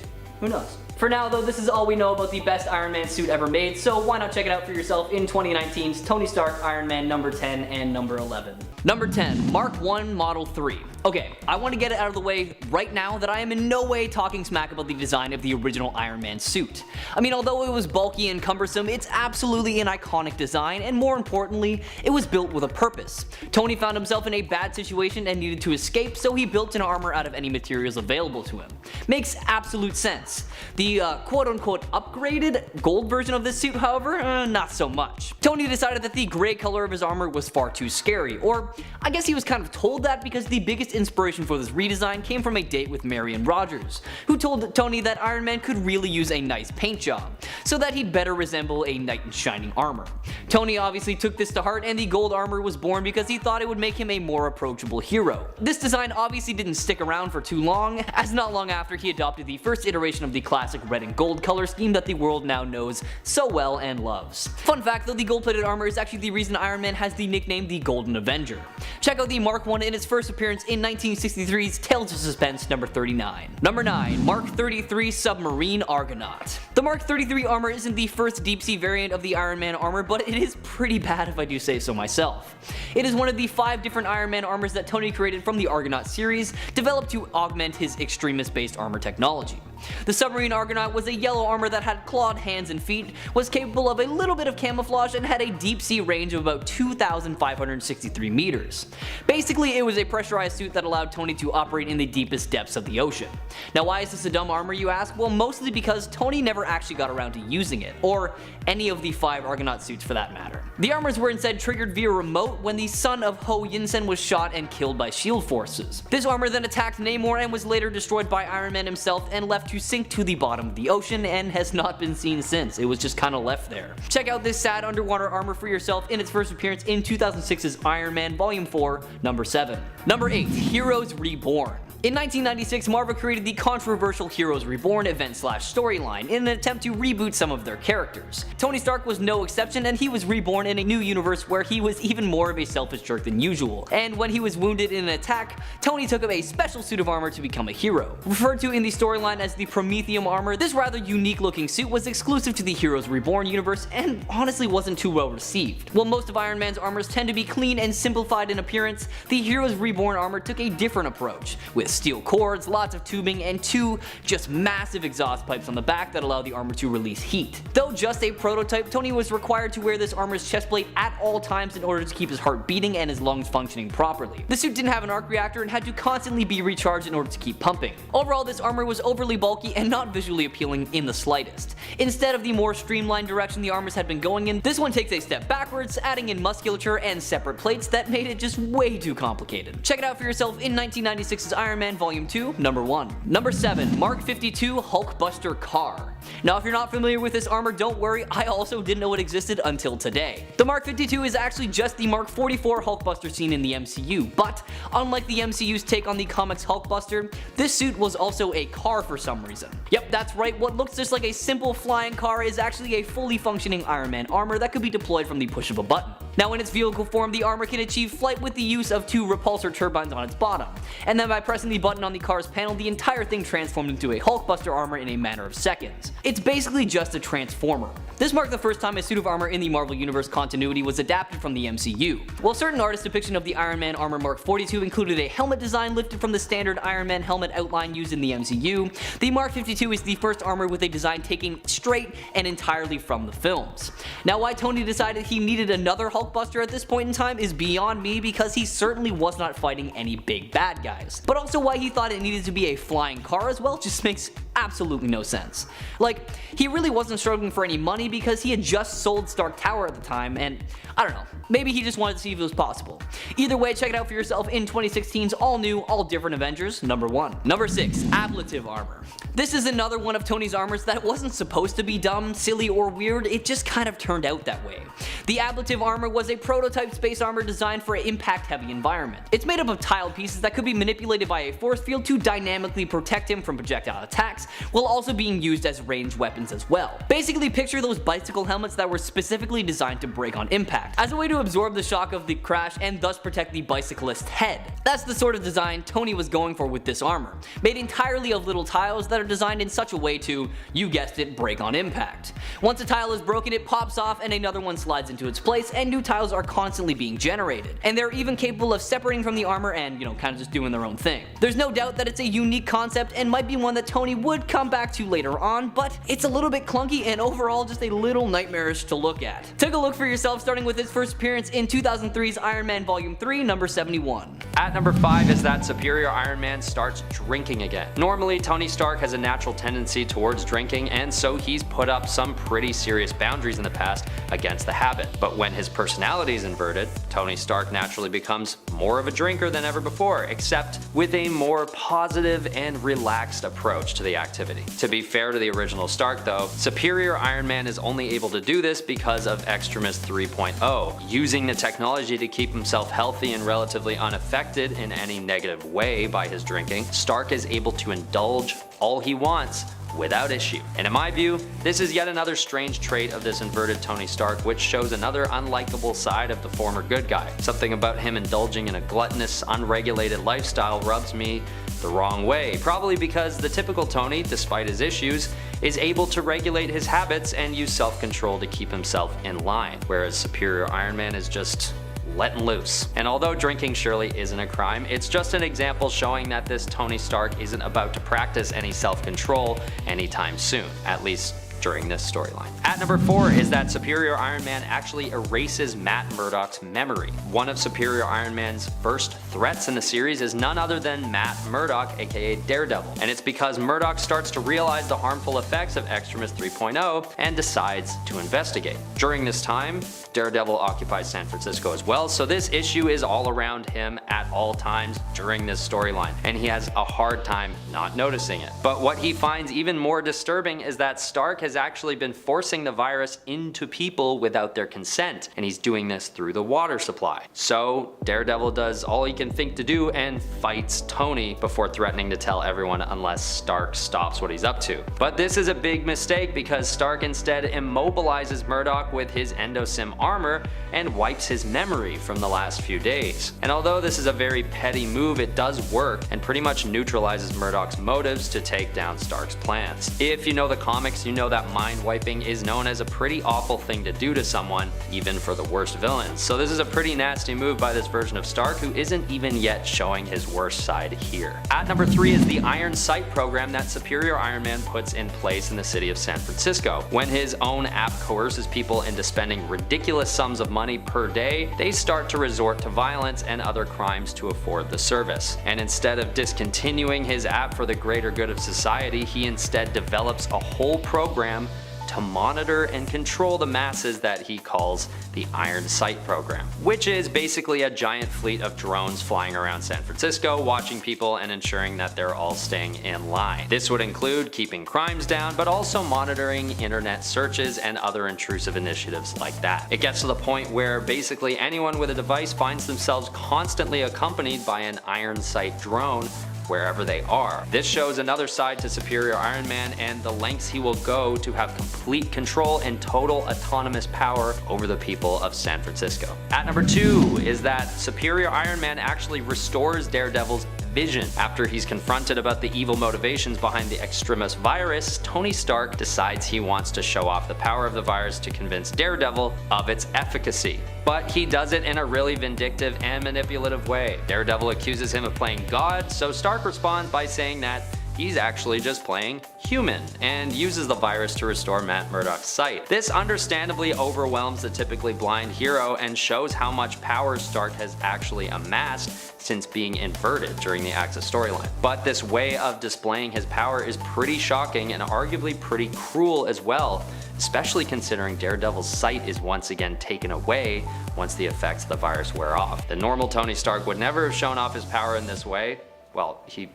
Who knows? For now though, this is all we know about the best Iron Man suit ever made, so why not check it out for yourself in 2019's Tony Stark Iron Man number 10 and number 11. Number 10, Mark 1 Model 3. Okay, I want to get it out of the way right now that I am in no way talking smack about the design of the original Iron Man suit. I mean, although it was bulky and cumbersome, it's absolutely an iconic design, and more importantly, it was built with a purpose. Tony found himself in a bad situation and needed to escape, so he built an armor out of any materials available to him. Makes absolute sense. The quote-unquote upgraded gold version of this suit, however, not so much. Tony decided that the gray color of his armor was far too scary, or I guess he was kind of told that because the biggest inspiration for this redesign came from a date with Marion Rogers, who told Tony that Iron Man could really use a nice paint job, so that he'd better resemble a knight in shining armor. Tony obviously took this to heart, and the gold armor was born because he thought it would make him a more approachable hero. This design obviously didn't stick around for too long, as not long after he adopted the first iteration of the classic red and gold color scheme that the world now knows so well and loves. Fun fact though, the gold-plated armor is actually the reason Iron Man has the nickname the Golden Avenger. Check out the Mark 1 in its first appearance in 1963's Tales of Suspense number 39. Number 9, Mark 33 Submarine Argonaut. The Mark 33 armor isn't the first deep sea variant of the Iron Man armor, but it is pretty bad if I do say so myself. It is one of the 5 different Iron Man armors that Tony created from the Argonaut series, developed to augment his extremist-based armor technology. The Submarine Argonaut was a yellow armor that had clawed hands and feet, was capable of a little bit of camouflage, and had a deep sea range of about 2,563 meters. Basically, it was a pressurized suit that allowed Tony to operate in the deepest depths of the ocean. Now why is this a dumb armor, you ask? Well, mostly because Tony never actually got around to using it, or any of the 5 Argonaut suits for that matter. The armors were instead triggered via remote when the son of Ho Yinsen was shot and killed by SHIELD forces. This armor then attacked Namor and was later destroyed by Iron Man himself and left to sink to the bottom of the ocean, and has not been seen since. It was just kinda left there. Check out this sad underwater armor for yourself in its first appearance in 2006's Iron Man Volume 4, number 7. Number 8, Heroes Reborn. In 1996, Marvel created the controversial Heroes Reborn event/storyline in an attempt to reboot some of their characters. Tony Stark was no exception, and he was reborn in a new universe where he was even more of a selfish jerk than usual. And when he was wounded in an attack, Tony took up a special suit of armor to become a hero. Referred to in the storyline as the Prometheum armor, this rather unique looking suit was exclusive to the Heroes Reborn universe and honestly wasn't too well received. While most of Iron Man's armors tend to be clean and simplified in appearance, the Heroes Reborn armor took a different approach, with steel cords, lots of tubing, and 2 just massive exhaust pipes on the back that allow the armor to release heat. Though just a prototype, Tony was required to wear this armor's chest plate at all times in order to keep his heart beating and his lungs functioning properly. The suit didn't have an arc reactor and had to constantly be recharged in order to keep pumping. Overall, this armor was overly bulky and not visually appealing in the slightest. Instead of the more streamlined direction the armors had been going in, this one takes a step backwards, adding in musculature and separate plates that made it just way too complicated. Check it out for yourself in 1996's Iron Man Volume 2, number 1. Number 7, Mark 52 Hulkbuster Car. Now if you're not familiar with this armor, don't worry, I also didn't know it existed until today. The Mark 52 is actually just the Mark 44 Hulkbuster seen in the MCU, but unlike the MCU's take on the comics Hulkbuster, this suit was also a car for some reason. Yep, that's right, what looks just like a simple flying car is actually a fully functioning Iron Man armor that could be deployed from the push of a button. Now in its vehicle form, the armor can achieve flight with the use of 2 repulsor turbines on its bottom, and then by pressing the button on the car's panel, the entire thing transformed into a Hulkbuster armor in a matter of seconds. It's basically just a transformer. This marked the first time a suit of armor in the Marvel Universe continuity was adapted from the MCU. While certain artists' depiction of the Iron Man armor Mark 42 included a helmet design lifted from the standard Iron Man helmet outline used in the MCU, the Mark 52 is the first armor with a design taken straight and entirely from the films. Now why Tony decided he needed another Hulkbuster at this point in time is beyond me, because he certainly was not fighting any big bad guys. But also why he thought it needed to be a flying car as well just makes absolutely no sense. Like, he really wasn't struggling for any money because he had just sold Stark Tower at the time, and I don't know, maybe he just wanted to see if it was possible. Either way, check it out for yourself in 2016's all new, all different Avengers #1. Number 6, Ablative Armor. This is another one of Tony's armors that wasn't supposed to be dumb, silly, or weird, it just kind of turned out that way. The Ablative Armor was a prototype space armor designed for an impact-heavy environment. It's made up of tiled pieces that could be manipulated by a force field to dynamically protect him from projectile attacks, while also being used as ranged weapons as well. Basically picture those bicycle helmets that were specifically designed to break on impact, as a way to absorb the shock of the crash and thus protect the bicyclist's head. That's the sort of design Tony was going for with this armor, made entirely of little tiles that are designed in such a way to, you guessed it, break on impact. Once a tile is broken, it pops off and another one slides into its place, and new tiles are constantly being generated. And they're even capable of separating from the armor and, kind of just doing their own thing. There's no doubt that it's a unique concept and might be one that Tony would come back to later on, but it's a little bit clunky and overall just a little nightmarish to look at. Take a look for yourself, starting with its first appearance in 2003's Iron Man Volume 3, number 71. At number 5 is that Superior Iron Man starts drinking again. Normally, Tony Stark has a natural tendency towards drinking, and so he's put up some pretty serious boundaries in the past against the habit. But when his personality is inverted, Tony Stark naturally becomes more of a drinker than ever before, except with a more positive and relaxed approach to the activity. To be fair to the original Stark though, Superior Iron Man is only able to do this because of Extremis 3.0, using the technology to keep himself healthy and relatively unaffected in any negative way by his drinking. Stark is able to indulge all he wants without issue. And in my view, this is yet another strange trait of this inverted Tony Stark, which shows another unlikable side of the former good guy. Something about him indulging in a gluttonous, unregulated lifestyle rubs me the wrong way, probably because the typical Tony, despite his issues, is able to regulate his habits and use self-control to keep himself in line, whereas Superior Iron Man is just letting loose. And although drinking surely isn't a crime, it's just an example showing that this Tony Stark isn't about to practice any self-control anytime soon, at least during this storyline. At number 4 is that Superior Iron Man actually erases Matt Murdock's memory. One of Superior Iron Man's first threats in the series is none other than Matt Murdock, aka Daredevil, and it's because Murdock starts to realize the harmful effects of Extremis 3.0 and decides to investigate. During this time, Daredevil occupies San Francisco as well, so this issue is all around him at all times during this storyline, and he has a hard time not noticing it. But what he finds even more disturbing is that Stark has actually been forcing the virus into people without their consent, and he's doing this through the water supply. So Daredevil does all he can think to do and fights Tony before threatening to tell everyone unless Stark stops what he's up to. But this is a big mistake because Stark instead immobilizes Murdock with his Endosim armor and wipes his memory from the last few days. And although this is a very petty move, it does work and pretty much neutralizes Murdock's motives to take down Stark's plans. If you know the comics, you know that mind wiping is known as a pretty awful thing to do to someone, even for the worst villains. So this is a pretty nasty move by this version of Stark, who isn't even yet showing his worst side here. At number 3 is the Iron Sight program that Superior Iron Man puts in place in the city of San Francisco. When his own app coerces people into spending ridiculous sums of money per day, they start to resort to violence and other crimes to afford the service. And instead of discontinuing his app for the greater good of society, he instead develops a whole program to monitor and control the masses that he calls the Iron Sight program, which is basically a giant fleet of drones flying around San Francisco, watching people and ensuring that they're all staying in line. This would include keeping crimes down, but also monitoring internet searches and other intrusive initiatives like that. It gets to the point where basically anyone with a device finds themselves constantly accompanied by an Iron Sight drone wherever they are. This shows another side to Superior Iron Man and the lengths he will go to have complete control and total autonomous power over the people of San Francisco. At number 2 is that Superior Iron Man actually restores Daredevil's vision. After he's confronted about the evil motivations behind the Extremis virus, Tony Stark decides he wants to show off the power of the virus to convince Daredevil of its efficacy. But he does it in a really vindictive and manipulative way. Daredevil accuses him of playing God, so Stark responds by saying that he's actually just playing human, and uses the virus to restore Matt Murdock's sight. This understandably overwhelms the typically blind hero and shows how much power Stark has actually amassed since being inverted during the Axis storyline. But this way of displaying his power is pretty shocking and arguably pretty cruel as well, especially considering Daredevil's sight is once again taken away once the effects of the virus wear off. The normal Tony Stark would never have shown off his power in this way. Well, he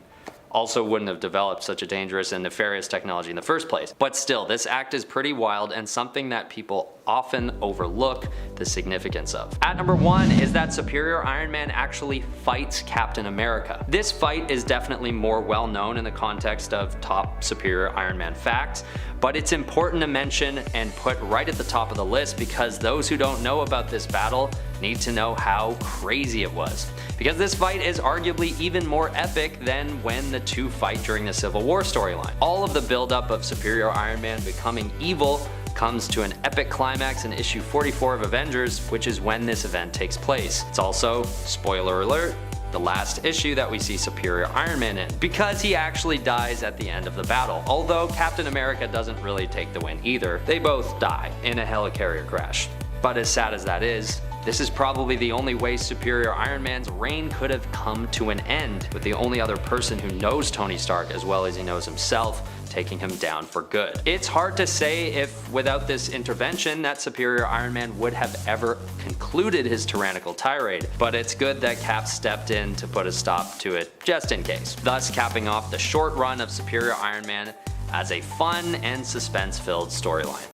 also wouldn't have developed such a dangerous and nefarious technology in the first place. But still, this act is pretty wild and something that people often overlook the significance of. At number 1 is that Superior Iron Man actually fights Captain America. This fight is definitely more well known in the context of top Superior Iron Man facts, but it's important to mention and put right at the top of the list because those who don't know about this battle need to know how crazy it was. Because this fight is arguably even more epic than when the two fight during the Civil War storyline. All of the buildup of Superior Iron Man becoming evil comes to an epic climax in issue 44 of Avengers, which is when this event takes place. It's also, spoiler alert, the last issue that we see Superior Iron Man in, because he actually dies at the end of the battle. Although Captain America doesn't really take the win either. They both die in a helicarrier crash. But as sad as that is, this is probably the only way Superior Iron Man's reign could have come to an end, with the only other person who knows Tony Stark as well as he knows himself taking him down for good. It's hard to say if without this intervention that Superior Iron Man would have ever concluded his tyrannical tirade, but it's good that Cap stepped in to put a stop to it just in case, thus capping off the short run of Superior Iron Man as a fun and suspense-filled storyline.